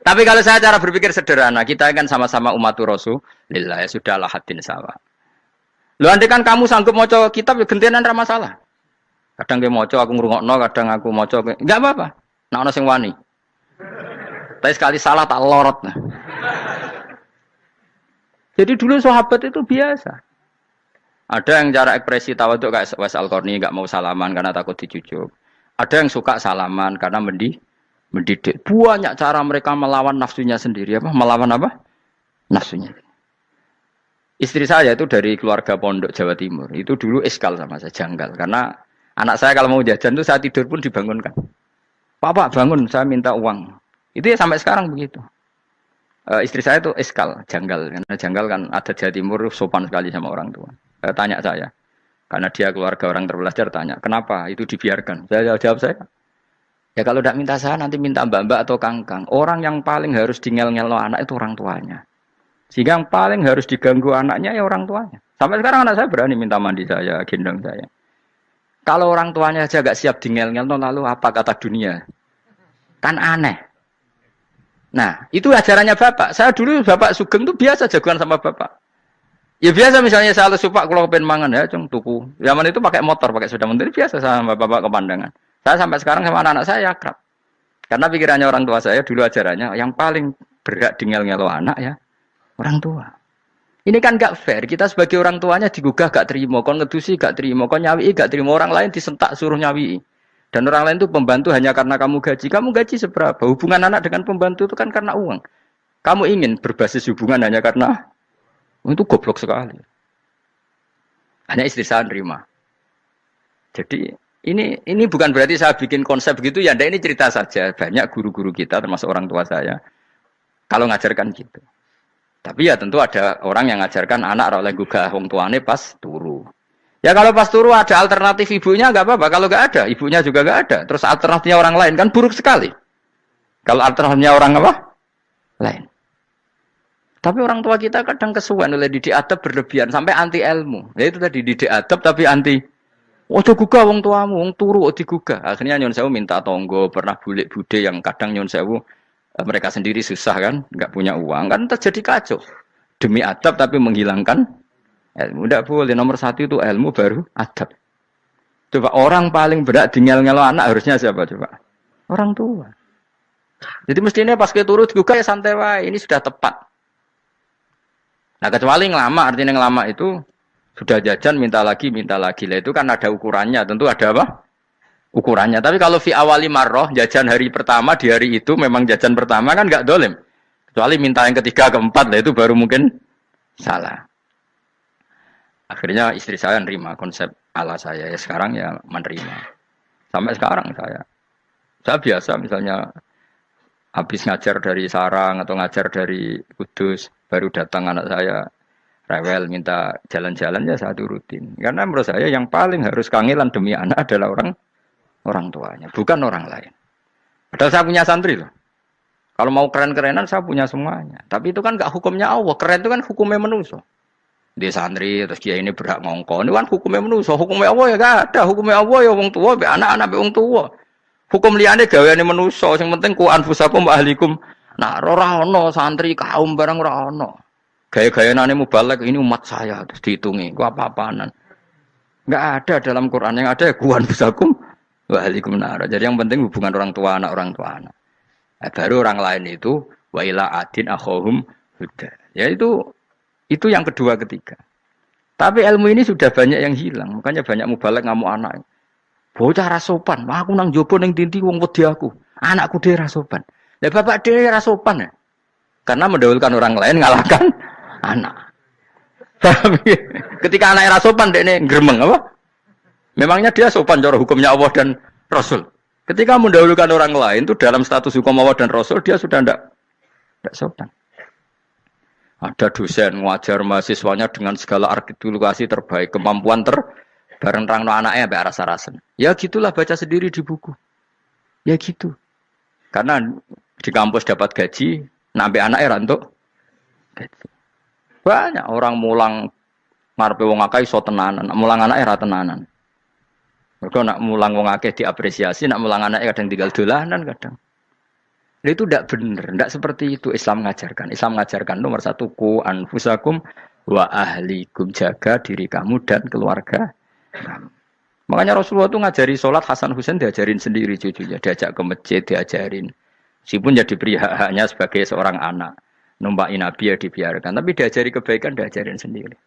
Tapi kalau saya cara berpikir sederhana, kita kan sama-sama umatur Rasulillah, ya sudahlah hadin sawa. Lu andai kan kamu sanggup maca kitab ya gentenan ra masalah. Kadang ge maca aku ngrungokno, kadang aku maca enggak apa-apa. Nek ana sing wani. Tapi sekali salah tak lorot. Nah. Jadi dulu sahabat itu biasa. Ada yang cara ekspresi tawaduk kayak Wes Al-Qarni enggak mau salaman karena takut dicucuk. Ada yang suka salaman karena mendidik. Banyak cara mereka melawan nafsunya sendiri. Apa? Melawan apa? Nafsunya. Istri saya itu dari keluarga pondok Jawa Timur. Itu dulu iskal sama saya, janggal. Karena anak saya kalau mau jajan itu saya tidur pun dibangunkan. Pak bangun, saya minta uang. Itu ya sampai sekarang begitu. Istri saya itu iskal, janggal. Karena janggal kan ada Jawa Timur sopan sekali sama orang tua. Tanya saya. Karena dia keluarga orang terpelajar tanya, kenapa itu dibiarkan? Saya jawab saya. Ya kalau tidak minta saya nanti minta mbak-mbak atau kangkang. Orang yang paling harus dingel-ngel anak itu orang tuanya. Sehingga yang paling harus diganggu anaknya ya orang tuanya. Sampai sekarang anak saya berani minta mandi saya, gendong saya. Kalau orang tuanya aja gak siap dingel-ngel, lalu apa kata dunia? Kan aneh. Nah itu ajarannya bapak. Saya dulu bapak Sugeng itu biasa jagoan sama bapak. Ya biasa misalnya saya lesupak kalau kepen mangan ya cung tuku. Zaman itu pakai motor, pakai sepeda motor biasa sama bapak kepandangan. Saya sampai sekarang sama anak-anak saya akrab. Karena pikirannya orang tua saya dulu ajarannya yang paling berat ngel-ngelo anak ya orang tua. Ini kan gak fair. Kita sebagai orang tuanya digugah gak terima, kon ngedusi gak terima, kon nyawi gak terima, orang lain disentak suruh nyawi. Dan orang lain itu pembantu hanya karena kamu gaji. Kamu gaji seberapa? Hubungan anak dengan pembantu itu kan karena uang. Kamu ingin berbasis hubungan hanya karena itu goblok sekali. Hanya istri saya nerima. Jadi ini bukan berarti saya bikin konsep begitu ya. Ini cerita saja. Banyak guru-guru kita termasuk orang tua saya kalau ngajarkan gitu. Tapi ya tentu ada orang yang ngajarkan anak oleh gugah wong tuane pas turu. Ya kalau pas turu ada alternatif ibunya enggak apa-apa. Kalau enggak ada, ibunya juga enggak ada. Terus alternatifnya orang lain kan buruk sekali. Kalau alternatifnya orang apa? Lain. Tapi orang tua kita kadang kesuwen oleh didik adab berlebihan sampai anti ilmu. Ya itu tadi didik adab tapi anti Ojo gugah wong tuamu, wong turu kok digugah. Akhirnya nyun sewu minta tonggo, pernah bulik bude yang kadang nyun sewu mereka sendiri susah kan, nggak punya uang kan terjadi kacau. Demi adab tapi menghilangkan ilmu. Tidak boleh, nomor satu itu ilmu baru adab. Coba orang paling berat di ngel-ngelo anak harusnya siapa coba? Orang tua. Jadi mestinya pas keturu digugah ya santai wae, ini sudah tepat. Nah kecuali ngelama, artinya ngelama itu sudah jajan minta lagi lah itu kan ada ukurannya, tentu ada apa? Ukurannya. Tapi kalau fi awali marroh jajan hari pertama di hari itu memang jajan pertama kan nggak dolim. Kecuali minta yang ketiga keempat lah itu baru mungkin salah. Akhirnya istri saya nerima konsep ala saya ya sekarang ya menerima. Sampai sekarang saya biasa misalnya habis ngajar dari Sarang atau ngajar dari Kudus baru datang anak saya rewel minta jalan-jalan ya saya turutin. Karena menurut saya yang paling harus kangelan demi anak adalah orang tuanya, bukan orang lain. Padahal saya punya santri loh. Kalau mau keren-kerenan saya punya semuanya. Tapi itu kan gak hukumnya Allah. Keren itu kan hukumnya manusia. Dia santri terus dia ini berhak ngongkon. Itu kan hukumnya manusia. Hukumnya Allah ya gak ada. Hukumnya Allah ya wong tua, be anak-anak be wong tua. Hukum liyane gaweane manusia. Yang penting ku anfusakum wa ahlikum. Nah, ora ono santri kaum barang ora ono. Gaya-gayaannya mubalek ini umat saya terus dihitungi. Ku apa-apaanan. Enggak ada dalam Quran, yang ada ya ku anfusakum wa ahlikum nar. Jadi yang penting hubungan orang tua anak. Baru orang lain itu wa ila adin akhahum huda. Ya itu yang kedua ketiga. Tapi ilmu ini sudah banyak yang hilang. Makanya banyak mubalek ngamuk anak. Bocah rasopan, aku nang jopo ning tinti wong wedi aku. Anakku dhewe rasopan. Lah bapak dhewe rasopan ya. Karena mendahulukan orang lain ngalahkan anak. Tapi ketika anak rasopan dekne gremeng apa? Memangnya dia sopan cara hukumnya Allah dan Rasul. Ketika mendahulukan orang lain itu dalam status hukum Allah dan Rasul dia sudah tidak sopan. Ada dosen ngajar mahasiswanya dengan segala artikulasi terbaik, kemampuan bareng rangno anaknya sampai rasa-rasen. Ya gitulah baca sendiri di buku. Ya gitu. Karena di kampus dapat gaji, nampe anaknya rantuk gaji. Banyak orang mulang ngarepe wong akeh iso tenanan, mulang anake ra tenanan. Mergo nak mulang wong akeh diapresiasi, nak mulang anake kadang tinggal dolanan kadang. Itu tidak benar, tidak seperti itu Islam mengajarkan. Islam mengajarkan nomor satu ku anfusakum wa ahlikum, jaga diri kamu dan keluarga kamu. Makanya Rasulullah itu ngajari sholat Hasan Husain diajarin sendiri cucunya, diajak ke masjid diajarin. Meskipun jadi beri hak-haknya sebagai seorang anak, numpaki Nabi ya dibiarkan, tapi diajari kebaikan diajarin sendiri.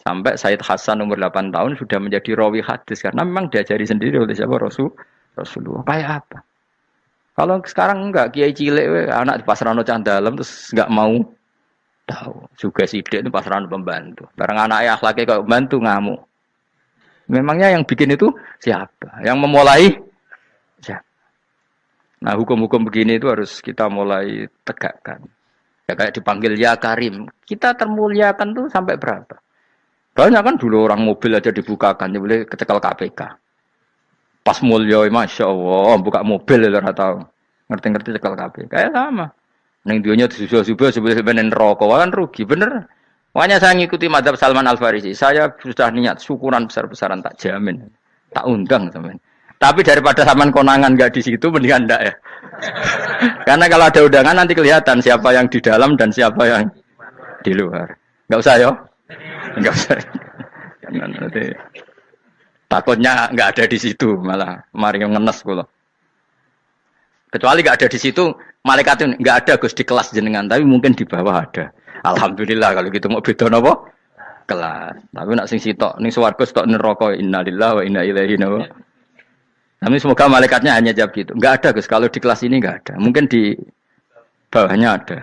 Sampai Said Hasan umur 8 tahun sudah menjadi rawi hadis karena memang diajari sendiri oleh siapa Rasulullah. Kayak apa? Kalau sekarang enggak, kiai cilik anak di pasrano candalem terus enggak mau tahu. Juga sidik itu pasrano pembantu. Barang anaknya akhlaknya kayak pembantu ngamuk. Memangnya yang bikin itu siapa? Yang memulai siapa? Nah, hukum-hukum begini itu harus kita mulai tegakkan. Ya kayak dipanggil ya Karim. Kita termuliakan tuh sampai berapa? Banyak kan dulu orang mobil aja dibukakan, dia boleh kecekel KPK. Pas mulia, Masya Allah, buka mobil ya ora tahu. Ngerti-ngerti cekel KPK. Kayak sama. Ning dunya disusul-susul sebelum rokok kan rugi, bener. Makanya saya ngikuti mazhab Salman Al-Farisi. Saya sudah niat syukuran besar-besaran tak jamin. Tak undang sampean. Tapi daripada sampean konangan enggak di situ mendingan enggak ya. Karena kalau ada undangan nanti kelihatan siapa yang di dalam dan siapa yang di luar. Enggak usah ya. Enggak usah. Nanti takutnya enggak ada di situ malah mari ngenes kula. Kecuali enggak ada di situ, malaikat itu enggak ada Gus di kelas jenengan, tapi mungkin di bawah ada. Alhamdulillah kalau gitu mau beda napa? Kelas. Tapi nak sing sitok ning swarga sitok neraka innalillahi wa inna ilaihi raji'un. Tapi semoga malaikatnya hanya jawab gitu. Enggak ada Gus, kalau di kelas ini enggak ada. Mungkin di bawahnya ada.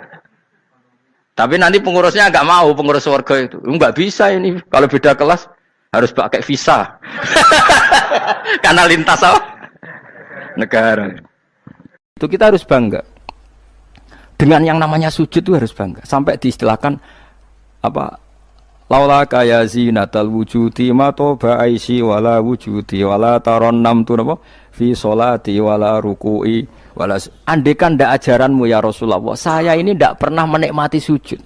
Tapi nanti pengurusnya enggak mau, pengurus surga itu. Enggak bisa ini kalau beda kelas harus pakai visa. Karena lintas apa? Negara. Itu kita harus bangga. Dengan yang namanya sujud itu harus bangga. Sampai diistilahkan apa? Laula kaya zinatal wujudi ma toba aisi wala wujudi wala taronnam tu napa fi sholati wala ruku'i wala. Andekan ndak ajaranmu ya Rasulullah, saya ini ndak pernah menikmati sujud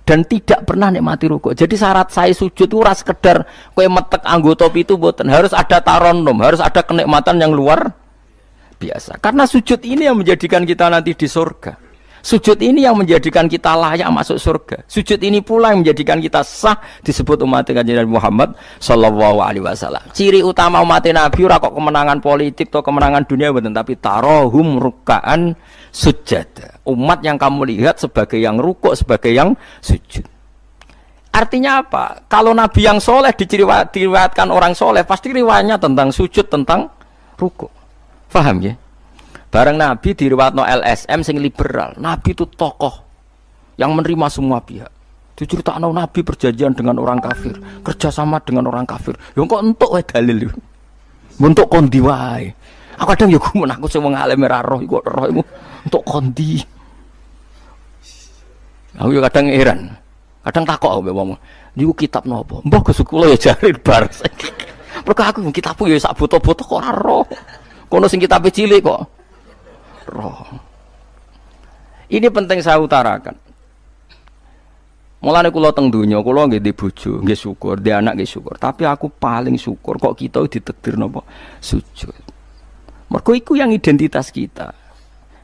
dan tidak pernah nikmati rukuk. Jadi syarat saya sujud itu ora sekedar kowe metek anggota itu boten, harus ada taronum, harus ada kenikmatan yang luar biasa. Karena sujud ini yang menjadikan kita nanti di surga. Sujud ini yang menjadikan kita layak masuk surga. Sujud ini pula yang menjadikan kita sah disebut umat Kanjeng Nabi Muhammad sallallahu alaihi wasallam. Ciri utama umat Nabi ora kok kemenangan politik atau kemenangan dunia boten, tapi tarohum ruk'an sujud. Umat yang kamu lihat sebagai yang rukuk, sebagai yang sujud. Artinya apa? Kalau Nabi yang soleh diriwayatkan orang soleh, pasti riwayatnya tentang sujud, tentang rukuk. Faham ya? Bareng Nabi diriwayatno LSM sing liberal. Nabi itu tokoh yang menerima semua pihak. Diceritakan Nabi perjanjian dengan orang kafir, kerjasama dengan orang kafir. Ya kok entuk wae dalil. Untuk kondi wae. Aku kadang ya gumun aku sing wong alim ora roh iku roh iku untuk kondi. Aku ya kadang heran. Kadang takok mbek wong. Niku kitab napa? Mbah Gus kula ya jare bar. Mergo aku kitabku ya sak foto-foto kok ora roh. Kono sing kitabe cilik kok roh. Ini penting saya utarakan. Mulane kula teng donya, kula nggih di bojo, nggih syukur, di anak nggih syukur. Tapi aku paling syukur kok kita ditakdir napa? Sujud. Mergo iku yang identitas kita.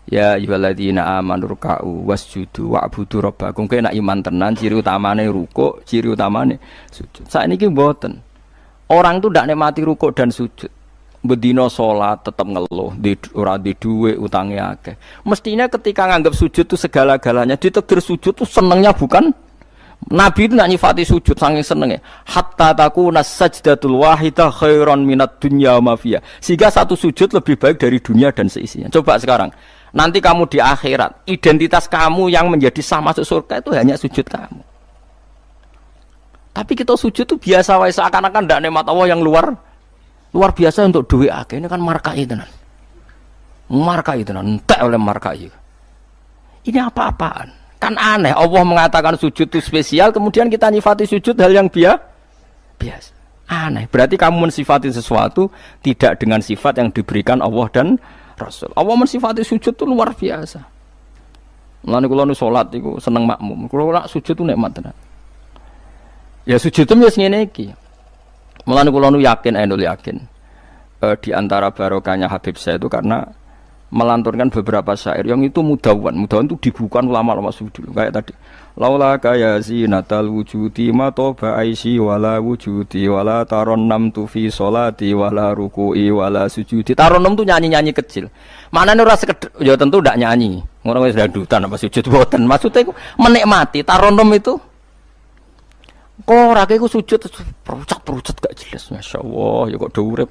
Ya ayyuhalladzina amanu ruk'u wasjudu wa'budu rabbakum. Kena iman tenan ciri utamane rukuk, ciri utamane sujud. Saiki mboten. Orang tuh ndak nikmati rukuk dan sujud. Bedino salat tetap ngeluh, ora di duwe utange akeh. Mestinya ketika nganggap sujud itu segala-galanya, ditakdir sujud tuh senengnya bukan Nabi itu nak nyifati sujud saking senenge. Hatta takuna sajdatul wahidah khairan minad dunya wa ma fiha. Sehingga satu sujud lebih baik dari dunia dan seisinya. Coba sekarang, nanti kamu di akhirat, identitas kamu yang menjadi sah masuk surga itu hanya sujud kamu. Tapi kita sujud itu biasa wae seakan-akan ndak nikmat Allah yang luar biasa untuk duit akeh. Ini kan markai tenan. Markai tenan, entek oleh markai. Ini apa-apaan? Kan aneh, Allah mengatakan sujud itu spesial, kemudian kita nyifati sujud hal yang biasa. Aneh, berarti kamu mensifati sesuatu tidak dengan sifat yang diberikan Allah dan Rasul. Allah mensifati sujud itu luar biasa. Mulane kula nu salat iku seneng makmum. Kula nak sujud itu nikmat tenan. Ya sujud itu wis ngene iki. Mulane kula nu yakin di antara barokahnya Habib saya itu karena melanturkan beberapa syair yang itu mudawan itu dibukukan ulama-ulama dulu kayak tadi laula kaya zinatal wujudi ma toba aisi wala wujudi wala taronnam tu fi sholati wala ruku'i wala sujudi. Taronnam tuh nyanyi-nyanyi kecil, maknane ora sekedar ya tentu ndak nyanyi ngono wis dandutan apa sujud boten, maksudnya iku menikmati. Taronnam itu kok ora iku sujud perucat gak jelas, masyaallah ya kok do urip.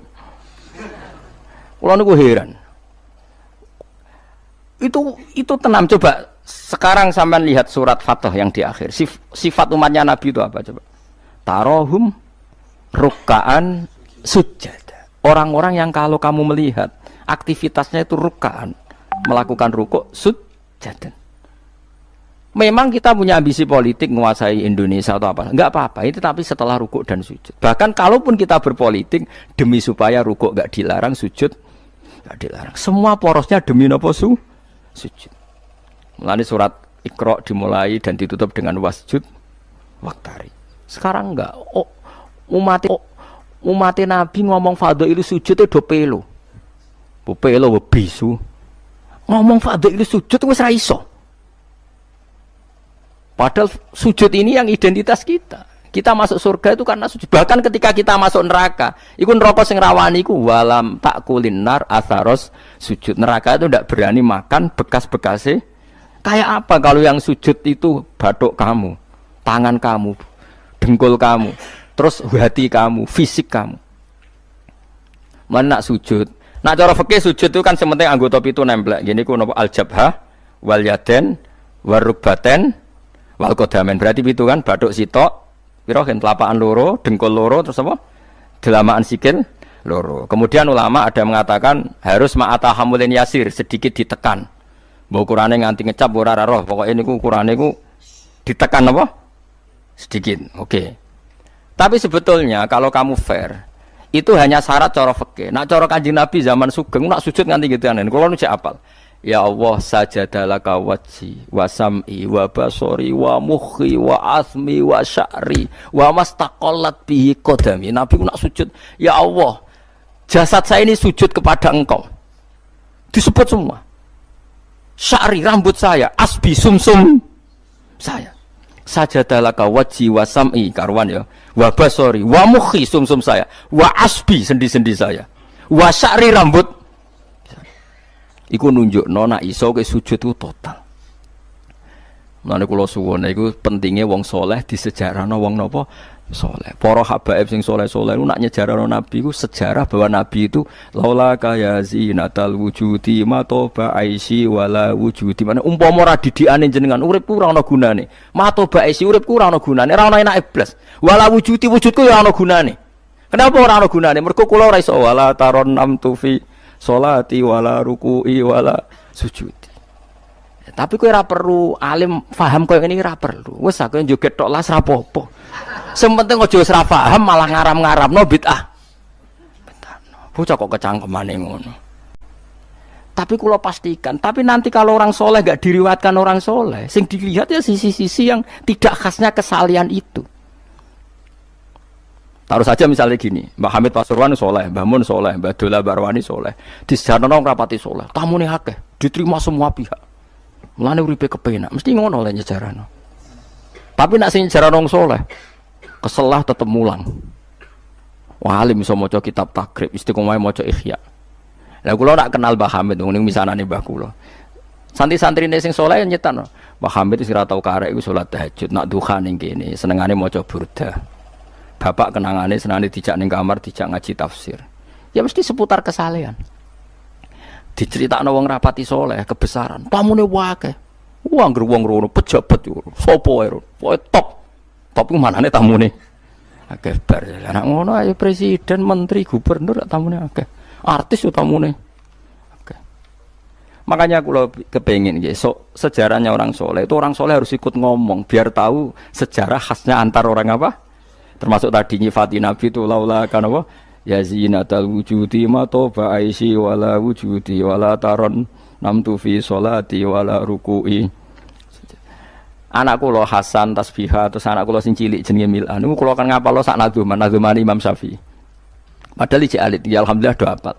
Kula niku heran. Itu tenang. Coba sekarang sampean lihat surat Fatah yang di akhir. Sifat umatnya Nabi itu apa coba? Tarohum ruk'an sujud. Orang-orang yang kalau kamu melihat aktivitasnya itu ruk'an, melakukan rukuk sujud. Memang kita punya ambisi politik menguasai Indonesia atau apa? Enggak apa-apa. Itu tapi setelah rukuk dan sujud. Bahkan kalaupun kita berpolitik demi supaya rukuk enggak dilarang, sujud enggak dilarang. Semua porosnya demi napa sujud. Mulane surat Iqra dimulai dan ditutup dengan wasjud waktari. Sekarang enggak. Umat Nabi ngomong fadhil sujud itu do pelo. Pelo bisu. Ngomong fadhil sujud wis ra iso. Padahal sujud ini yang identitas kita. Kita masuk surga itu karena sujud. Bahkan ketika kita masuk neraka, iku neraka sing rawani iku walam takulin nar atharos sujud. Neraka itu tidak berani makan bekas-bekasnya. Kayak apa kalau yang sujud itu batuk kamu, tangan kamu, dengkul kamu, terus hati kamu, fisik kamu. Mana nak sujud? Nak cara fikih sujud itu kan sementing anggota pitu nemplek. Gini ku napa al-jabhah wal yaden warukbaten wal qadamen. Berarti pitu kan batuk sitok, pira kan telapakan loro, dengkul loro, terus apa? Delamaan sikil loro. Kemudian ulama ada mengatakan harus ma'ata hamulin yasir, sedikit ditekan. Mbok ukurane nganti ngecap ora roh, pokoke niku ukurane ku ditekan apa? Sedikit. Oke. Tapi sebetulnya kalau kamu fair, itu hanya syarat cara fikih. Nak cara Kanjeng Nabi zaman Sugeng nak sujud nganti gitu anen. Kulo nu cek apal. Ya Allah sajadalaka wajhi wa sam'i wa basori wa mukhi wa asmi wa sya'ri wa mastaqallat bihi qadami. Nabi ku nak sujud, ya Allah, jasad saya ini sujud kepada Engkau. Disebut semua. Sya'ri rambut saya, asbi sumsum saya. Sajadalaka wajhi wa sam'i karwan ya. Wa basori wa mukhi sumsum saya, wa asbi sendi-sendi saya. Wa sya'ri rambut iku nunjukno nek iso ke sujud ku total. Mulane kula suwun iku pentinge wong saleh disejarahno wong napa saleh. Para habaib sing saleh-saleh nak nyejarahno nabi ku sejarah bahwa nabi itu laula kaya zinatal wujudi matoba aisi wala wujudi. Mane umpama ora didikane jenengan urip ku ora ana gunane. Matoba aisi urip ku ora ana gunane, ora ana enake blas. Wala wujudi wujudku ya ana gunane. Kenapa ora ana gunane? Mergo kula ora iso wala taron amtufi sholati wala ruku'i wala sujudi. Ya, tapi kowe ora perlu alim paham koyo ngene ora perlu. Wis aku joget tok las ra apa-apa. Sing penting aja wis ra paham malah ngaram-ngaramno bid'ah. Betano. Bocah kok kecangkemane ngono. Tapi kula pastikan, tapi nanti kalau orang soleh gak diriwayatkan orang soleh, sing dilihat ya sisi-sisi yang tidak khasnya kesalian itu. Taruh saja misalnya gini, Mbak Hamid Pasuruan soleh, Mbak Mun soleh, Mbak Dola Barwani soleh, di sejarah rapati soleh, tamu nih akeh, diterima semua pihak. Mulane uripe kepenak, mesti ngono lah nyejarah. Tapi nak sing nyejarah nong soleh, keselah tetep mulang. Wah alim iso maca kitab takrib, istiqomah maca ihya. Lah kula nak kenal Mbak Hamid, ning misanane Mbah kula. Santri-santrine sing soleh nyetan, Mbah Hamid wis ora tau karek iku salat tahajud, nak duha ning kene, senengane maca burdah. Bapak kenangane senane dijak ning kamar dijak ngaji tafsir. Ya mesti seputar kesalehan. Diceritakno wong rapati soleh kebesaran. Tamune wae. Wong wong rono pejabat yo. Sopo wae. Pokoke top. Top ku manane tamune. Akeh bar. Lah ngono ayo presiden, menteri, gubernur tamune akeh. Artis yo tamune. Akeh. Makanya kula kepengin nggih sejarahnya orang soleh itu orang soleh harus ikut ngomong biar tahu sejarah khasnya antar orang apa? Termasuk tadi nyifati Nabi itu laula kan apa ya zinatal wujudi matoba aisi wala wujudi wala taron namtu fi sholati wala ruku'i. Anak kula Hasan tasbihah terus anak kula sing cilik jenenge Milan niku kula kan ngapalo sak nadzuman Imam Syafi'i. Padahal iki alit ya alhamdulillah do hafal.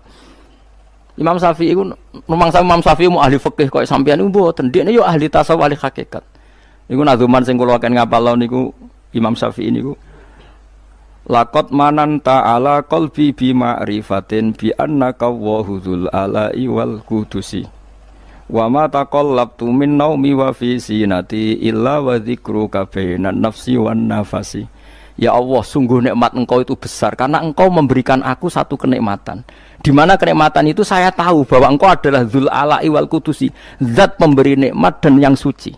Imam Syafi'i iku rumangsa Imam Syafi'i mu ahli fikih kok sampeyan niku mboten dekne yo ahli tasawuf ahli hakikat. Niku nadzuman sing kula kan ngapalo niku Imam Syafi'i niku laqad mananta ala qalbi bi ma'rifatin bi annaka wahudul ala'i wal qudusi wa ma taqallabtu min naumi wa fi sinati illa wa dzikruka bainan nafsi wan nafasi. Ya Allah, sungguh nikmat Engkau itu besar karena Engkau memberikan aku satu kenikmatan. Di mana kenikmatan itu saya tahu bahwa Engkau adalah dzul ala'i wal qudusi, zat pemberi nikmat dan yang suci.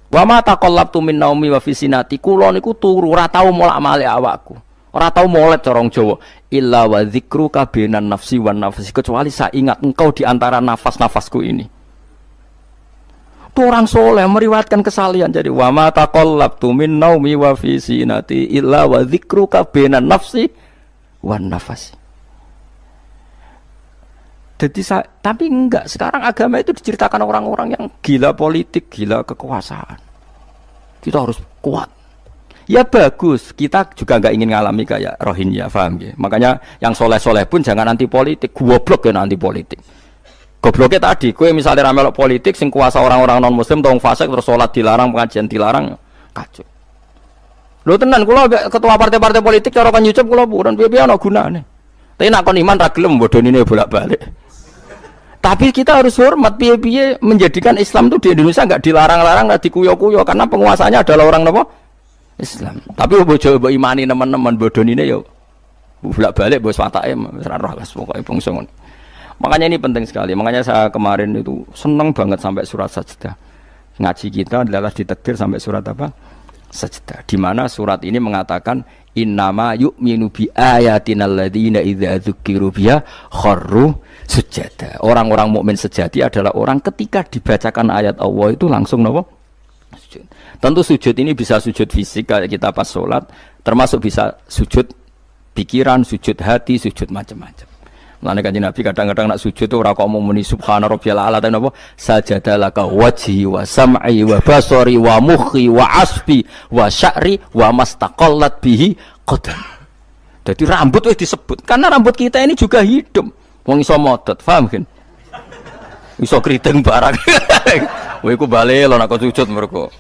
Wa ma taqallabtu min naumi wa fi sinati, kula niku turu ora tau molak-malik awakku. Ora tau molet corong Jawa. Illa wa dzikruka bainan nafsi wan nafsi, kecuali saya ingat Engkau di antara nafas-nafasku ini. Itu orang soleh meriwayatkan kesalian. Jadi wa ma taqallabtu min naumi wa fi sinati illa wa dzikruka bainan nafsi wan nafsi. Jadi tapi enggak, sekarang agama itu diceritakan orang-orang yang gila politik, gila kekuasaan. Kita harus kuat. Ya bagus, kita juga enggak ingin ngalami kayak Rohingya, paham ya? Makanya yang soleh-soleh pun jangan anti politik, goblok ya anti politik. Gobloknya tadi, kowe misalnya ramelok politik, sing kuasa orang-orang non muslim, tong fasik terus sholat dilarang, pengajian dilarang, kacau. Lho tenan, kula ketua partai-partai politik cara kan nyucup kula bukan piye-piye ana gunane. Tapi nak kon iman ra gelem bodonine bolak-balik. Tapi kita harus hormat piye-piye menjadikan Islam itu di Indonesia enggak dilarang-larang, enggak dikuyo-kuyo karena penguasanya adalah orang apa? Islam. Tapi bojo mbok imani teman-teman bodonine yo bolak-balik bos watake ora roh wis pokoke bangsa ngono. Makanya ini penting sekali. Makanya saya kemarin itu senang banget sampai surat Sajdah. Ngaji kita adalah ditakdir sampai surat apa? Sajdah. Di mana surat ini mengatakan innama yu'minu bi ayatinal ladzina idza dzukiru biha kharru sujada. Orang-orang mukmin sejati adalah orang ketika dibacakan ayat Allah itu langsung napa? Sujud. Tentu sujud ini bisa sujud fisik kayak kita pas sholat, termasuk bisa sujud pikiran, sujud hati, sujud macam-macam. Mulane Kanjeng Nabi kadang-kadang nak sujud tuh ora kok muni subhana rabbiyal a'la tapi napa sajadalaka wajhi wa sam'i wa basari wa mukhi wa asbi wa sya'ri wa mastaqallat bihi qadam. Jadi rambut wis disebut karena rambut kita ini juga hidup. Wong iso modot, paham kan? Iso kriting barang. Kowe iku bali lho nek sujud mergo.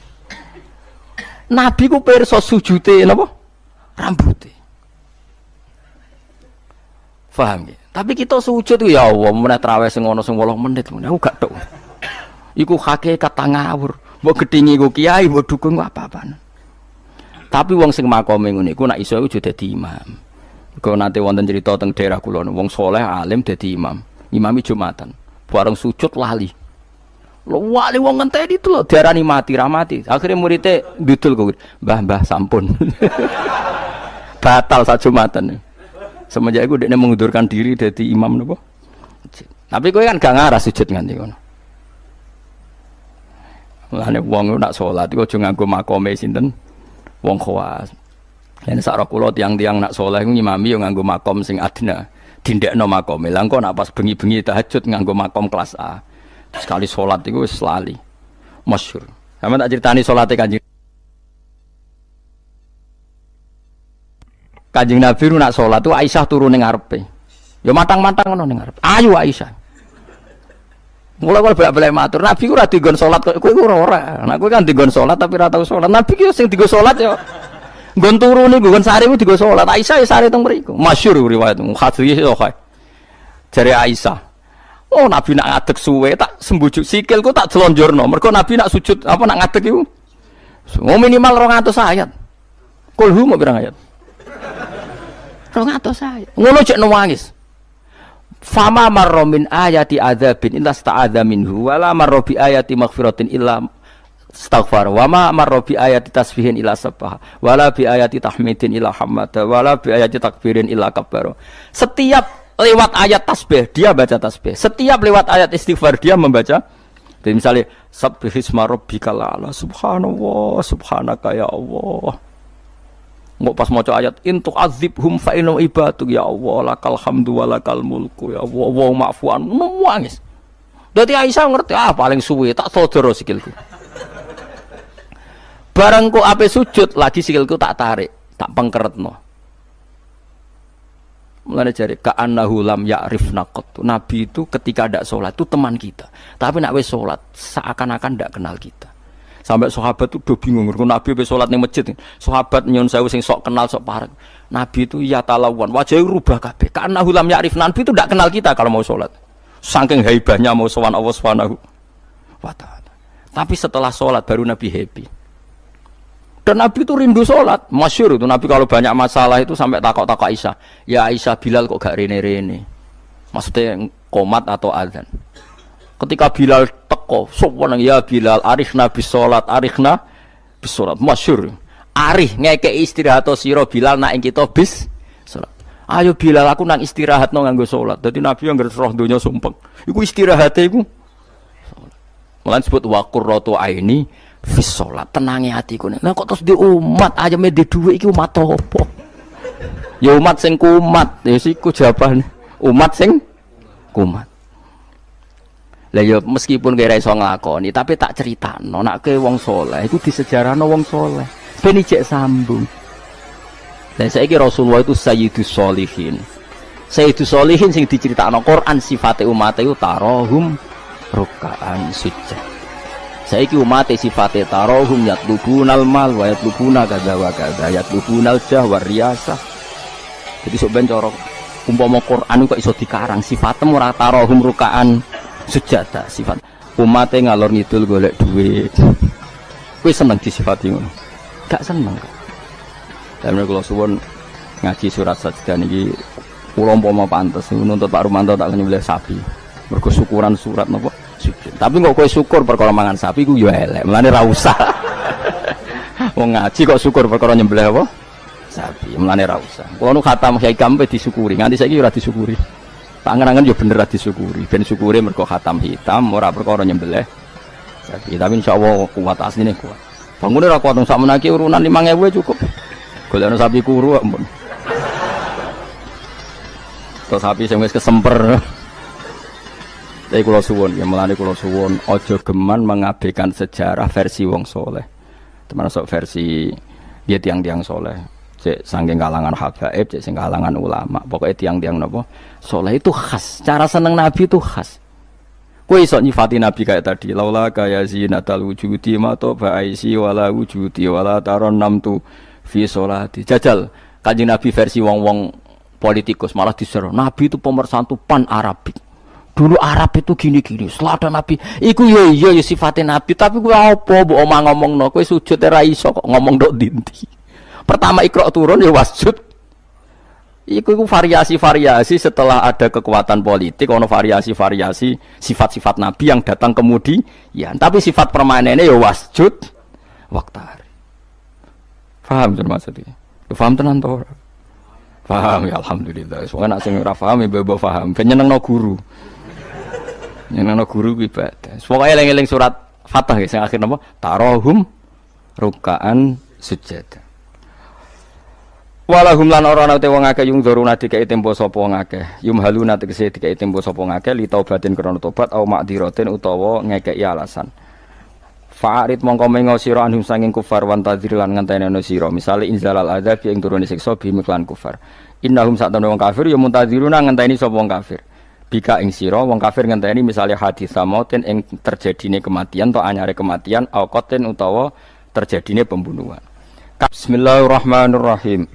Nabi ku pirsa sujude napa? Rambute. Paham ya? Tapi kita sujud ya Allah, meneh traweh sing ngono sing 8 menit ngono aku gak tok. Iku hakikat ngawur. Mbok gedhingi ku kiai, mbok dukun apa-apaan. Tapi wong sing makome ngono iku nek iso iku dadi imam. Kok nate wonten cerita teng daerah kula wong saleh alim dadi imam. Imami Jumatan. Bareng sujud lali. Lho wali wong ngenteni itu lho diarani mati ra mati. Akhire muridé ndudul kok. Mbah sampun. Batal sak Jumatan. Semenjak itu dia mengundurkan diri dari imam nopo. Tapi kowe kan gak ngarah sujud nganti ngono. Mulane wong nak salat iku aja nganggo makome sinten wong khawas. Yen sak kula tiang-tiang nak saleh iku ngimami yo nganggo makom sing adna. Dindekno makome. Lah engko nak pas bengi-bengi tahajud nganggo makom kelas A. Sekali salat iku wis lali. Masyhur. Sampe tak critani salate Kanjeng Nabi nu nak salat tu Aisyah turu ning ngarepe. Ya matang-matang ngono ning ngarepe. Ayo Aisyah. Mula-mula bolak-balik matur, Nabi ku ora digon salat kok kowe ora. Nek kowe kan digon salat tapi ora tau salat. Nabi ki sing digo salat ya nggon turu niku nggon sare ku digo salat. Aisyah ya sare teng mriku. Masyhur riwayat hadis yo kae. Jare Aisyah. Oh Nabi nak ngadeg suwe tak sembujuk sikilku tak jelonjorno. Mergo Nabi nak sujud apa nak ngadeg iku. Minimal 200 ayat. Kulhu mau pirang ayat? 200 ayat. Ngono cek nangis. Fama marra min ayati adzabin illa sta'adza minhu wala marra bi ayati maghfiratin illa astaghfar wa ma marra bi ayati tasbihin illa sabbaha wala bi ayati tahmidin illa hamada wala bi ayati takbirin illa kabbara. Setiap lewat ayat tasbih dia baca tasbih. Setiap lewat ayat istighfar dia membaca. Jadi misalnya subbihisma rabbikal a'la subhanallah subhanaka ya Allah. Nggak pas maca ayat intuk azibhum fa inna ibaduk ya Allah lakal hamdu wa lakal mulku ya Allah wa ma'fuan nangis. Dadi Aisyah ngerti paling suwe tak sodoro sikilku. Bareng kok ape sujud lagi sikilku tak tarik, tak pengkeretno. Mulane jare ka'annahu lam ya'rifna qat. Nabi itu ketika ndak salat itu teman kita. Tapi nek wis salat seakan-akan ndak kenal kita. Sampai sahabat itu udah bingung, Nabi be salat ning masjid. Sahabat nyun sewu sing sok kenal sok parek. Nabi itu ya talawan, wajahnya rubah kabeh. Karena hulam ya'rif Nabi itu tidak kenal kita kalau mau salat. Saking haibahnya mau sowan Allah Subhanahu wa taala. Tapi setelah salat baru Nabi happy. Dan Nabi itu rindu salat. Masyhur itu Nabi kalau banyak masalah itu sampai takok-takok Aisyah. Ya Aisyah Bilal kok gak rene-rene. Maksudnya qomat atau azan. Ketika Bilal teko, sopan ya Bilal, arifna bis salat, arifna bis salat. Masyhur. Arif ngekeki istirahat sira Bilal nak ing kita bis salat. Ayo Bilal aku nang istirahat no nganggo salat. Dadi Nabi yang roh donya sumpek. Iku istirahate iku salat. Mulan disebut wa qurratu aini fis salat. Tenange atiku. Lah kok terus di umat ayame di dhuwit iki umat apa? Ya umat sing kumat. Ya siku jawabane. Umat sing kumat. Lah ya meskipun kira iso nglakoni tapi tak critakno nek ke wong saleh iku disejarahno wong saleh ben ijek sambung. Dan saiki Rasulullah itu sayyidus sholihin. Sayyidus sholihin sing diceritakno Quran sifate umat iku tarahum ruk'an sujud. Saiki umat sifate tarahum yatlubunal mal wa yatlubuna kadza wa kadza yatlubunal jah wa riyasah. Jadi sok ben cara umpama Quran kok iso dikarang sifatem ora tarahum ruk'an sujada sifat umatnya ngalor ngidul golek duit. Kowe seneng disifati ngono? Gak seneng kok. Lan kula suwun ngaji surat sajdah niki kula umpama pantes nuntut Pak Rumanto tak nyembelih sapi. Mergo syukuran surat napa sujud. Tapi kok kowe syukur perkara mangan sapi ku ya elek. Mulane ra usah. Wong ngaji kok syukur perkara nyembelih apa? Sapi. Mulane ra usah. Kula nu khatam hikam pe disyukuri. Nganti saiki ora disyukuri. Tangan-tangan ya bener disyukuri, ben syukuri mergo khatam hitam ora perkara nyembelih. Tapi insyaallah kuat asline kuat. Bangune ora kuat sak menaki urunan 5.000 cukup. Golekno sapi kuru ampun. Atau sapi sing wis kesemper. Tapi kula suwun, ya melane kula suwun aja geman mengabaikan sejarah versi wong soleh. Termasuk versi dia tiang-tiang soleh. Cek saking kalangan habaib, cek sing kalangan ulama. Pokoknya tiang-tiang napa? Soleh itu khas. Cara seneng Nabi itu khas. Kowe iso nyifati Nabi kayak tadi, laula kaya zinatal wujudi ma to ba'isi wala wujudi wala taron namtu fi sholati. Jajal Kanjeng Nabi versi wong-wong politikus malah diseru. Nabi itu pemersatu pan Arabik. Dulu Arab itu gini-gini, selada Nabi. Iku yo iya ya sifatnya Nabi, tapi kowe apa mbok omah ngomongno? Kowe sujud ora iso kok ngomong ndok dinti. Pertama Iqra turun ya wasjud. Iku variasi-variasi setelah ada kekuatan politik, ono variasi-variasi sifat-sifat Nabi yang datang kemudian. Tapi sifat permanennya ya wasjud waktari. Paham tuh maksudnya? Paham tenan toh? Paham ya alhamdulillah. Soalnya nak sing ora paham ya bebo paham. Ben nyenengno guru. Nyenengno guru ku ibadah. Pokoke eling-eling surat Fatah sing akhir napa? Tarahum rukaan sujud. Walahum lan ora ana te wong akeh yung dzuruna dikai tempo sapa wong akeh yum haluna tegese dikai tempo sapa wong akeh li taubatin krana tobat au makdiratin utawa ngekeki alasan fa'arid mongko mengo sira anhum sanging kufar wan tadzir lan ngenteni ana sira misale inzalal adzab ing turune siksa bi miklan kufar innahum satana wong kafir ya muntadziruna ngenteni sapa wong kafir bika ing sira wong kafir ngenteni misale hadis samautin ing terjadine kematian atau anyare kematian au qatin utawa terjadine pembunuhan. Bismillahirrahmanirrahim.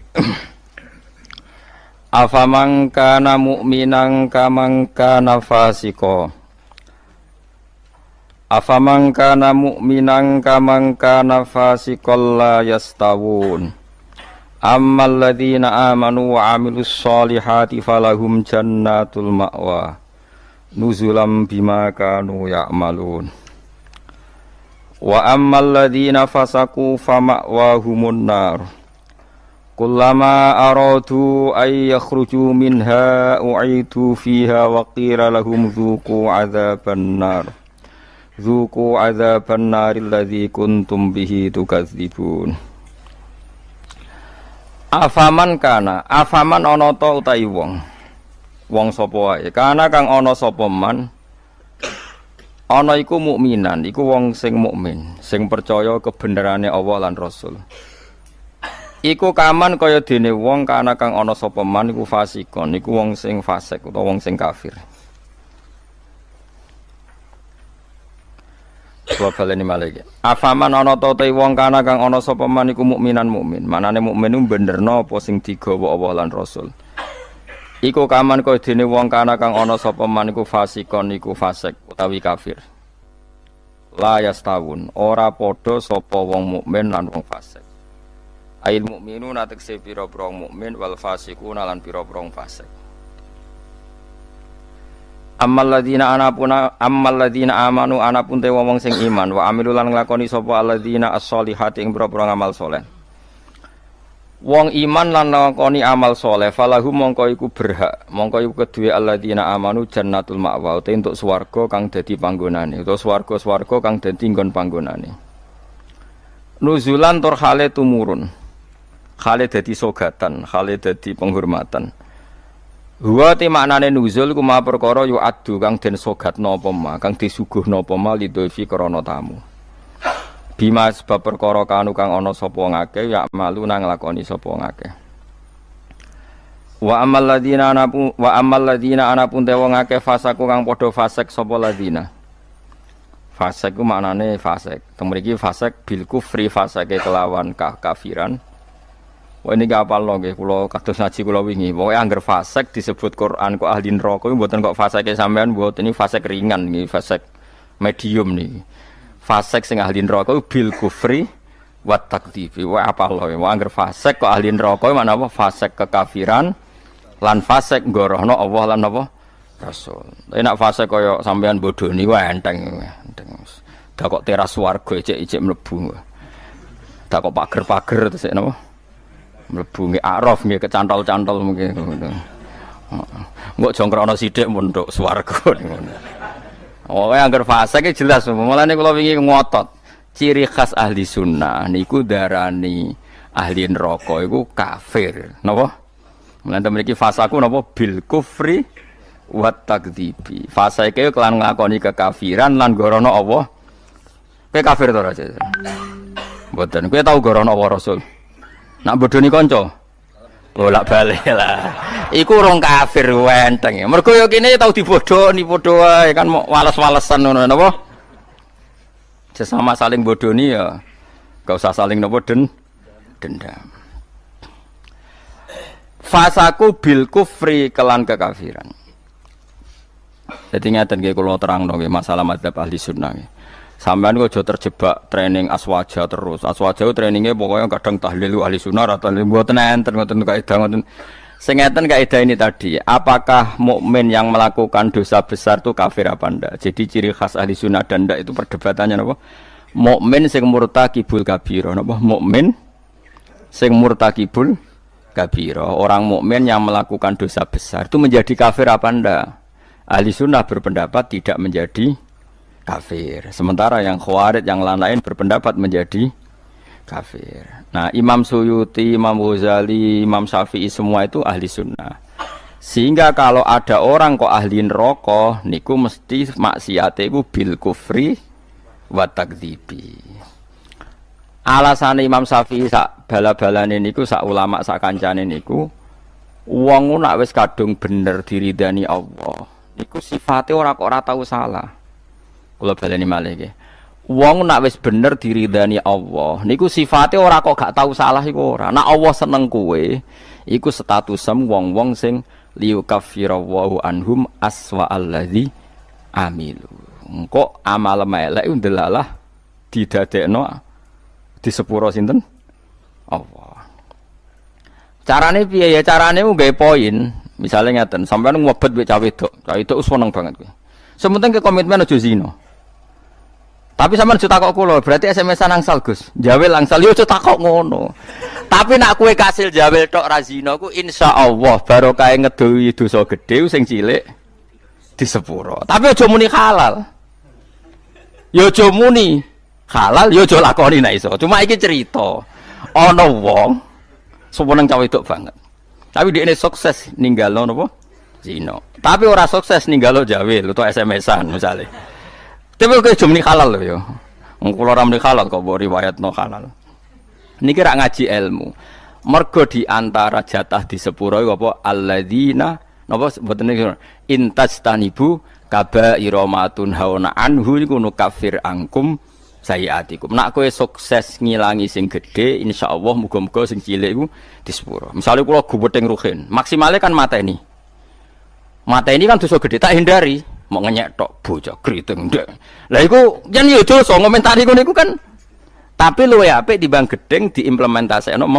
Afaman kana mu'minan kaman kana fasiko. Afaman kana mu'minan kaman kana fasikol la yastawun. Ammal ladzina amanu wa amilus solihati falahum jannatul ma'wa nuzulam bima kanu ya'malun. Wa ammal ladzina fasaku fama'wahumun nar kullama aradu ay yakhruju minha u'idu fiha wa qila lahum dzuqu adzaban nar alladzi kuntum bihi tukadzibun. Afaman ana ta utahi wong sapa wae kana kang ana sapa man ana iku mukminan, iku wong sing mukmin, sing percaya kebenerane Allah lan Rasul. Iku kaman kaya dene wong kana kang ana sapa man iku fasikon, iku wong sing fasik utawa wong sing kafir. Coba baleni malih. Afaman ana ta wong kana kang ana sapa man iku mukminan mukmin. Manane mukmin ku benerno apa sing digawa Allah lan Rasul. Iku kaman kaya dene wong kana kang ana sapa man iku fasikon iku fasik utawi kafir. La yastawun ora padha sapa wong mukmin lan wong fasik. Ail mukminuna tekse pira-pira mukmin wal fasikuna lan pira-pira fasik. Ammal ladzina amanu anapun te wong sing iman wa amilu lan nglakoni sapa alladzina as-solihati ing pira-pira amal saleh. Wong iman lan nglakoni amal soleh falahu mongko iku berhak mongko iku kedue alladzina amanu jannatul ma'wa te entuk swarga kang dadi panggonane utawa swarga-swarga kang dadi nggon panggonane nuzulan tur hale tumurun hale dadi sogatan hale dadi penghormatan huwa te maknane nuzul ku ma perkara yu adu kang den sogatno apa ma kang disuguhno apa ma lidhofi krana tamu bima sebab perkara kanu kang ana sapa wong akeh ya malu nang nglakoni sapa wong akeh wa ammal ladzina anapun te wong akeh fasaku kang padha fasik sapa ladzina fasik ku maknane fasik temriki fasik bil kufri fasike kelawan kafiran wah ini gak apal lho nggih kula kados ngaji kula wingi pokoke angger fasik disebut Quran kok ahli neraka mboten kok fasike sampean mboten ini fasik ringan nggih fasik medium niki fasik sing ahli neraka bil kufri wa takdzibi wa apa lho wa angger fasik kok ahli neraka mana apa fasik kekafiran lan fasik ngorohno Allah lan apa Rasul. Nek fasik kaya sampean bodoni wae enteng. Dak kok teras swarga icik-icik mlebu. Dak kok pager-pager terus napa mlebu nggih araf nggih kecantol-cantol mungkin ngono. Mbok jongkrono sithik munduk swarga ngono. Oh, angger fasik iki jelas. Mulane kula wingi ngotot. Ciri khas ahli sunnah niku darani ahli neraka iku kafir. Napa? Mulane mriki fasaku napa bil kufri wa takdzibi. Fasa iki kelan nglakoni kekafiran lan gorono Allah. Kowe kafir to ora? Mboten. Kowe tau gorono Allah Rasul. Nak bodoni kanca. Bolak-balik lah. Iku urung kafir wenteng. Mergo yo kene tau dibodoni padha wae kan wales-walesan ngono napa? Sesama saling bodoni ya. Gak usah saling napa dendam. Fasaku bil kufri kelan kekafiran. Jadi ngeten nggih kula terangno nggih masalah madzhab ahli sunnah nggih. Sampeyan kok aja terjebak training aswaja terus. Aswaja trainingnya pokoknya kadang tahlil ahli sunnah atau mboten enten ngoten kaidah ngoten. Sing ngeten kaidah ini tadi, apakah mukmin yang melakukan dosa besar itu kafir apa ndak? Jadi ciri khas ahli sunnah dan ndak itu perdebatannya napa? Mukmin sing murtakibul kabira napa? Mukmin sing murtakibul kabira. Orang mukmin yang melakukan dosa besar itu menjadi kafir apa ndak? Ahli sunnah berpendapat tidak menjadi kafir. Sementara yang khawarij yang lain berpendapat menjadi kafir. Nah, Imam Suyuti, Imam Ghazali, Imam Syafi'i semua itu ahli sunnah. Sehingga kalau ada orang kok ahli neraka, niku mesti maksiate iku bil kufri wa takdzibi. Alasane Imam Syafi'i sak bala-balane niku sak ulama sak kancane niku wong nak wis kadung bener diridani Allah. Niku sifate ora kok ora tau salah. Kula baleni malih nggih. Wong nak wis bener diridani Allah, niku sifate ora kok gak tau salah iku ora. Nek Allah seneng kowe, iku statusem wong-wong sing liyukaffirallahu anhum aswa allazi amilu. Engko amal elek ndelalah didadekno di sepuro sinten? Allah. Carane piye ya? Carane nggawe poin. Misale ngaten, sampeyan ngobet wek cawe wedok. Cawe wedok seneng banget kowe. Sementing ke komitmen aja zina. Tapi sampean aja takok kula, berarti SMS-an angsal Gus. Jawel angsal yo aja takok ngono. Tapi nak kowe kasil jawel tok ra zina ku insyaallah barokah ngedohi dosa gedhe sing cilik di sepuro. Tapi aja muni halal. Yo aja muni halal, yo aja lakoni nek iso. Cuma iki cerita. Ana wong seneng cawe wedok banget. Tapi dia ini sukses ninggalo napa? Zina. Tapi ora sukses ninggalo jawil atau SMS-an misalnya. Tapi kok jumni halal lho ya. Wong kula ora muni halal kok mbok riwayatno halal. Niki rak ngaji ilmu. Mergo di antara jatah di sepuro iku apa alladzina napa mboten niku intastanibu kaba'ira ma tunhauna anhu iku nukafir angkum sayiatikum. Nak kowe sukses ngilangi sing gedhe, insyaallah muga-muga sing cilik iku di sepuro. Misale kula gubething ruhin, maksimale kan mateni. Mateni kan dosa gedhe tak hindari, mau ngenyek tok bocah kriting ndek. Lah iku yen yo dosa ngomentari ngono iku kan. Tapi luwe apik timbang gedeng diimplementasekno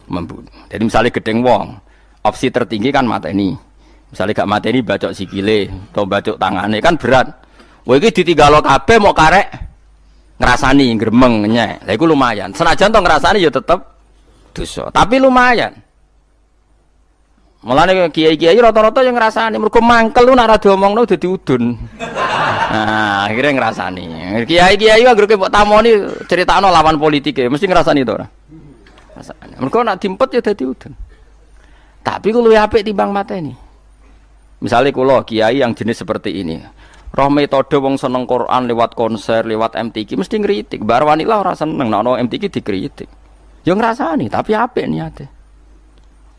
membunuh. Jadi misale gedeng wong, opsi tertinggi kan mateni. Misale gak mateni bacok sikile, atau bacok tangane kan berat. Wah iki ditinggalo kabeh mau karek ngrasani gremeng nyek. Lah iku lumayan. Senajan to ngrasani ya tetep dosa, tapi lumayan. Mulane kiai-kiai rata-rata yang ngrasani mergo mangkel lu nek ora diomongno dadi udun. Nah, akhirnya ngrasani. Kiai-kiai anggere mbok tamoni critakno lawan politike, mesti ngrasani to ora? Ngrasani. Mergo nek dimpet ya dadi udun. Tapi ku luwih apik timbang mateni. Misalnya kula kiai yang jenis seperti ini. Roh metode wong seneng Quran lewat konser, lewat MTQ mesti ngritik. Bar wanita ora seneng nek ana MTQ dikritik. Ya ngrasani, tapi apik niate.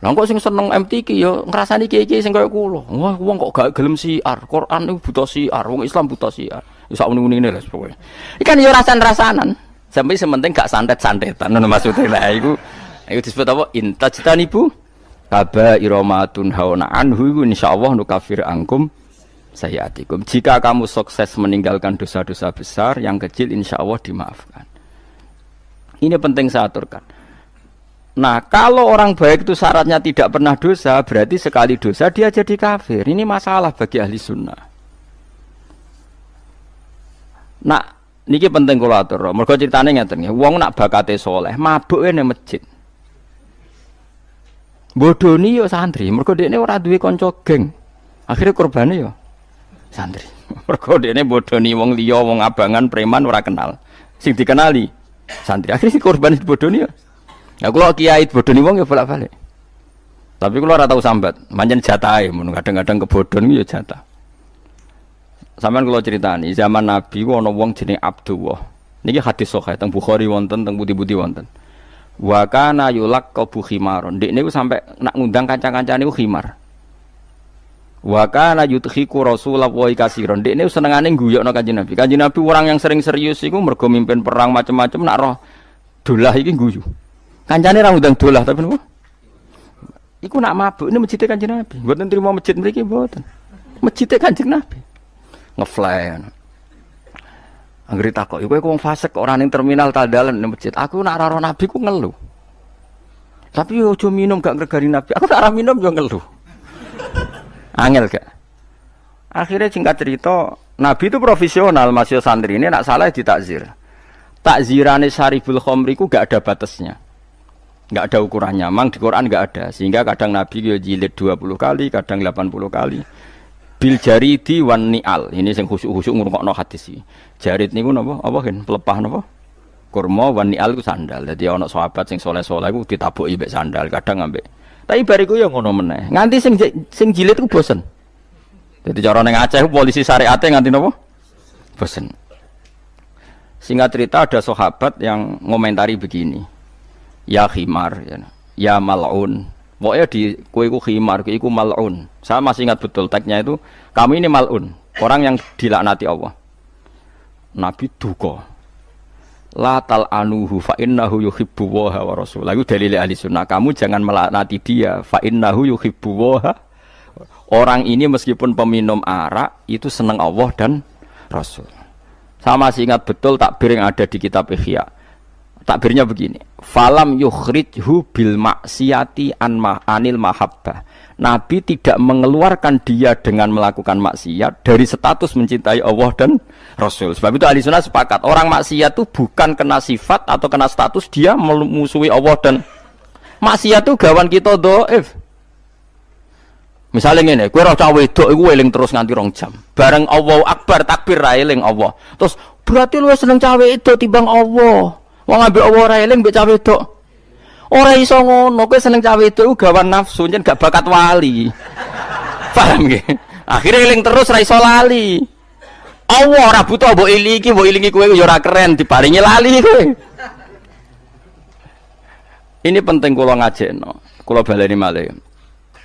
Lah kok sing seneng MTQ ya ngrasani kiai-kiai sing kaya kula. Wah, wong kok gak gelem siar. Quran niku buta siar, wong Islam buta siar. Ya sak muni-munine lho pokoke. Ikan ya rasan-rasanan. Sampai sementing gak santet-santetan ngono maksude. Lah iku disebut apa? Intajtanibu kaba'ira ma tunhauna anhu iku insyaallah nukafir angkum sayiatikum. Jika kamu sukses meninggalkan dosa-dosa besar, yang kecil insya Allah dimaafkan. Ini penting saya aturkan. Nah, kalau orang baik itu syaratnya tidak pernah dosa, berarti sekali dosa dia jadi kafir. Ini masalah bagi ahli sunnah. Nah, niki penting kula atur. Mergo critane ngeten nggih, wong nak bakate saleh, mabuke ning masjid. Bodoni yo santri, mergo dekne ora duwe kanca geng. Akhire korbane yo santri. Mergo dekne bodoni wong liya, wong abangan, preman ora kenal. Sing dikenali santri. Akhire korban bodoni yo. Ya kula kiai bodoni wong ya bolak-balik. Tapi kula ora tau sambat, pancen jatahe mun kadang-kadang kebodhon ya jatah. Sampeyan kula critani, zaman Nabi ku ana wong jenenge Abdullah. Niki hadis sahih teng Bukhari wonten, teng pundi-pundi wonten. Wa kana yulaqabu khimaron. Ndekne ku sampe nak ngundang kanca-kancane ku khimar. Wa kana yudhiku Rasulullah katsiran. Ndekne senengane guyokno Kanjeng Nabi. Kanjeng Nabi orang yang sering serius iku mergo mimpin perang macam-macam nak roh dolah iki guyu. Kancane ra ngundang dolah tapi napa? Iku nak mabuk ini masjid Kanjeng Nabi. Mboten trimo masjid mriki mboten. Masjid Kanjeng Nabi. Ngefly. Anggere takok, iku wong fasik kok ora ning terminal Taldalan ning masjid. Aku nak ora Nabi ku ngeluh. Tapi yo aja minum gak ngregani Nabi. Aku nak ora minum yo ngeluh. Angel gak? Akhirnya singkat cerita, Nabi itu profesional, masih santri ini nak salah ditakzir. Takzirane Syaribul Khamri ku gak ada batasnya. Gak ada ukurannya, memang di Quran gak ada. Sehingga kadang Nabi yo jilid 20 kali, kadang 80 kali. Bil jaridi wan ni'al. Ini sing khusuk-khusuk ngrungokno hadis iki. Jarid niku napa? Apa kan pelepah napa? Kurma wan ni'al ku sandal. Dadi ana sahabat sing saleh-saleh iku ditabuki mbek sandal, kadang ambek. Tapi bariku ya ngono meneh. Nganti sing jilid ku bosen. Jadi cara ning Aceh polisi syariate nganti napa? Bosen. Singkat cerita ada sahabat yang ngomentari begini. Ya khimar ya mal'un. Pokoknya di kowe iku khimar, kowe iku mal'un. Saya masih ingat betul tagnya itu, kamu ini mal'un, orang yang dilaknati Allah. Nabi duka. La tal'anuhu fa innahu yuhibbu wa rasul. Lagu dalil ahli sunnah, kamu jangan melaknati dia fa innahu yuhibbu wa. Orang ini meskipun peminum arak itu senang Allah dan Rasul. Saya masih ingat betul takbir yang ada di kitab Ihya. Takbirnya begini, falam yukhrijhu bil maksiati anil mahabbah. Nabi tidak mengeluarkan dia dengan melakukan maksiat dari status mencintai Allah dan Rasul. Sebab itu ahli sunnah sepakat, orang maksiat itu bukan kena sifat atau kena status dia memusuhi Allah dan maksiat itu gawan kita dhaif. Misalnya ngene, kowe ora cah wedok iku eling terus nganti 2 jam. Bareng Allahu Akbar takbir ra eling Allah. Terus berarti lu seneng cah wedok timbang Allah. Wong ambek Allah ora eling mbek cah wedok. Ora iso ngono, kowe seneng cah wedok iku gawan nafsu, yen gak bakat wali. Paham nggih? Akhire eling terus ra iso lali. Allah ora butuh mbok ilingi kowe ya ora keren diparingi lali kowe. Ini penting kula ngajekno. Kula baleni malih.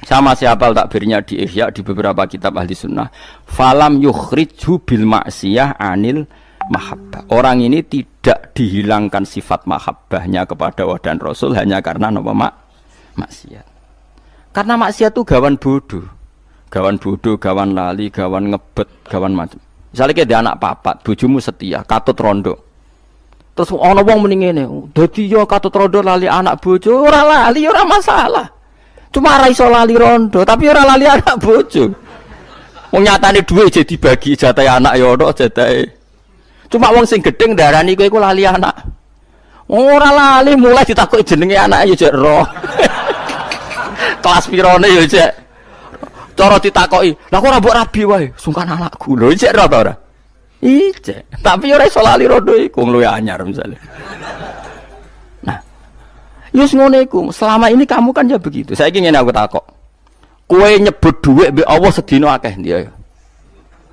Sama siapa takbirnya di Ihya di beberapa kitab ahli sunnah. Falam yukhrijhu bil maksiyah anil mahabbah. Orang ini tidak dihilangkan sifat mahabbahnya kepada Allah dan Rasul hanya karena nama maksiat. Karena maksiat itu gawan bodoh, gawan lali, gawan ngebet, gawan macam. Misalnya kayak ada anak papat, bojomu setia, katut rondo. Terus ana wong muni ngene, dadi yo katut rondo lali anak bojo, ora lali ora masalah. Cuma ora iso lali rondo, tapi ora lali anak bojo. Wong nyatane dhuwit jadi dibagi jatahe anak ya ono jatahe. Cuma wong sing gedeng darani kowe iku lali anak. Ora lali mulai ditakoki jenenge anake ya jek ro. Kelas pirone ya jek. Cara ditakoki, "Lah kok ora mbok rabi wae, sungkan anakku." Lho jek ro ta ora? Ijek. Tapi ora iso lali rondo iku luwih anyar misale. Nah, yus ngono iku. Selama ini kamu kan ya begitu. Saiki ngene aku takok. Kowe nyebut dhuwit mbek Allah sedina akeh dia.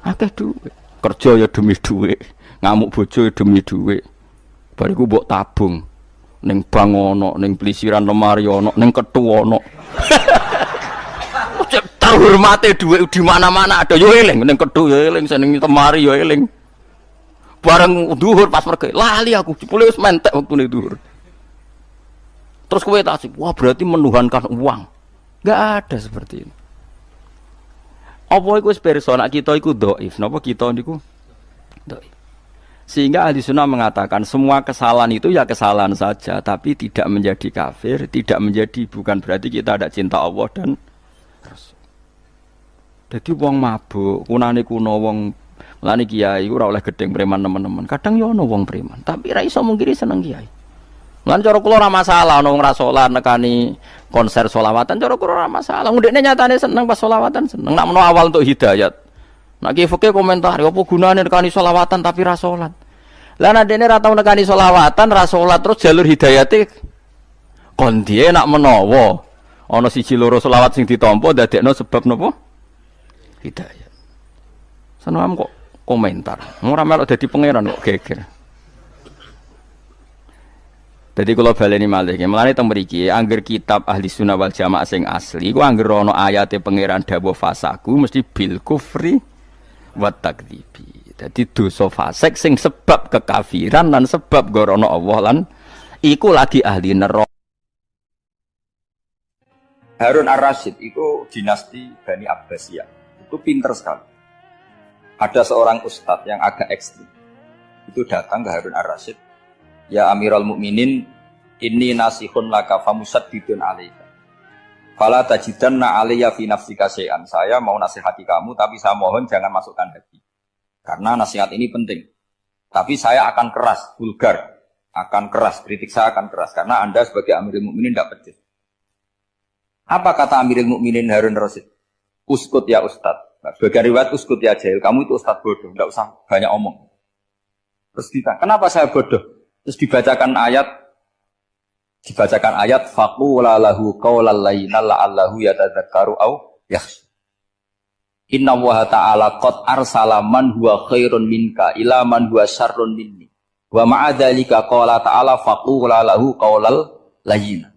Akeh dhuwit. Kerja ya demi dhuwit. Ngamuk bojo demi dhuwit. Bariku mbok tabung ning bank ono, ning plisiran lemari ono, ning kethu ono. Terhormate dhuwit di mana-mana ada yo eling, ning kethu yo eling, ning lemari yo eling. Bareng dhuwur pas pergi, lali aku jebule wis mentek wektune dhuwur. Terus kowe tak sip, wah berarti menuhankan uang. Enggak ada seperti ini. Apa iku wis persona kita iku dhaif, napa kita niku dhaif. Sehingga ahli sunnah mengatakan semua kesalahan itu ya kesalahan saja, tapi tidak menjadi kafir, tidak menjadi bukan berarti kita ada cinta Allah dan Rasul. Jadi wong mabuk, kunane kuno wong lani kiai ora oleh gedeng preman teman-teman. Kadang yo ono wong preman, tapi ra iso mungkiri seneng kiai. Lan cara kula ora masalah ono wong ra salat nekani konser selawatan, cara kula ora masalah. Ndekne nyatane seneng pas selawatan seneng. Nak menawa awal untuk hidayat. Nak ki fikih komentar, apa gunane nekani selawatan tapi ra salat. Lah nek dene ra tau nekani selawatan, ra salat terus jalur hidayate kon diye nak menawa Ana siji loro selawat sing ditampa dadekno sebab napa? Hidayah. Seneng kok komentar. Ora melok dadi pangeran kok geger. Jadi kalau baleni malih, mulane teng mriki angger kitab Ahli Sunnah wal Jamaah sing asli, ku angger ana ayate pangeran dawuh fasaku mesti bil kufri wa takdzibi. Dadi dosa fasik sing sebab kekafiran lan sebab gorono Allah lan iku lagi ahli neraka. Harun Ar-Rasyid itu dinasti Bani Abbasiyah. Itu pinter sekali. Ada seorang ustadz yang agak ekstrim. Itu datang ke Harun Ar-Rasyid. Ya Amirul Mukminin, inni nasihun laka famusaddidun alaika. Fala tajidanna alayya fi nafsika syai'an. Saya mau nasihati kamu, tapi saya mohon jangan masukkan hati. Karena nasihat ini penting. Tapi saya akan keras, vulgar. Akan keras, kritik saya akan keras. Karena Anda sebagai Amirul Mukminin tidak pedes. Apa kata Amirul Mukminin Harun Ar-Rasyid? Uskut ya Ustadz. Nah, sebagai riwayat uskut ya jahil. Kamu itu Ustadz bodoh, tidak usah banyak omong. Terus ditanya, kenapa saya bodoh? Terus dibacakan ayat faqula lahu qawlan layyinan la'allahu yatadzakkaru aw yakhsha. Inna Allaha ta'ala qad arsala man huwa khairun minka ila man huwa syarrun minni. Wa ma'a dzalika qala ta'ala faqula lahu qawlan layyinan.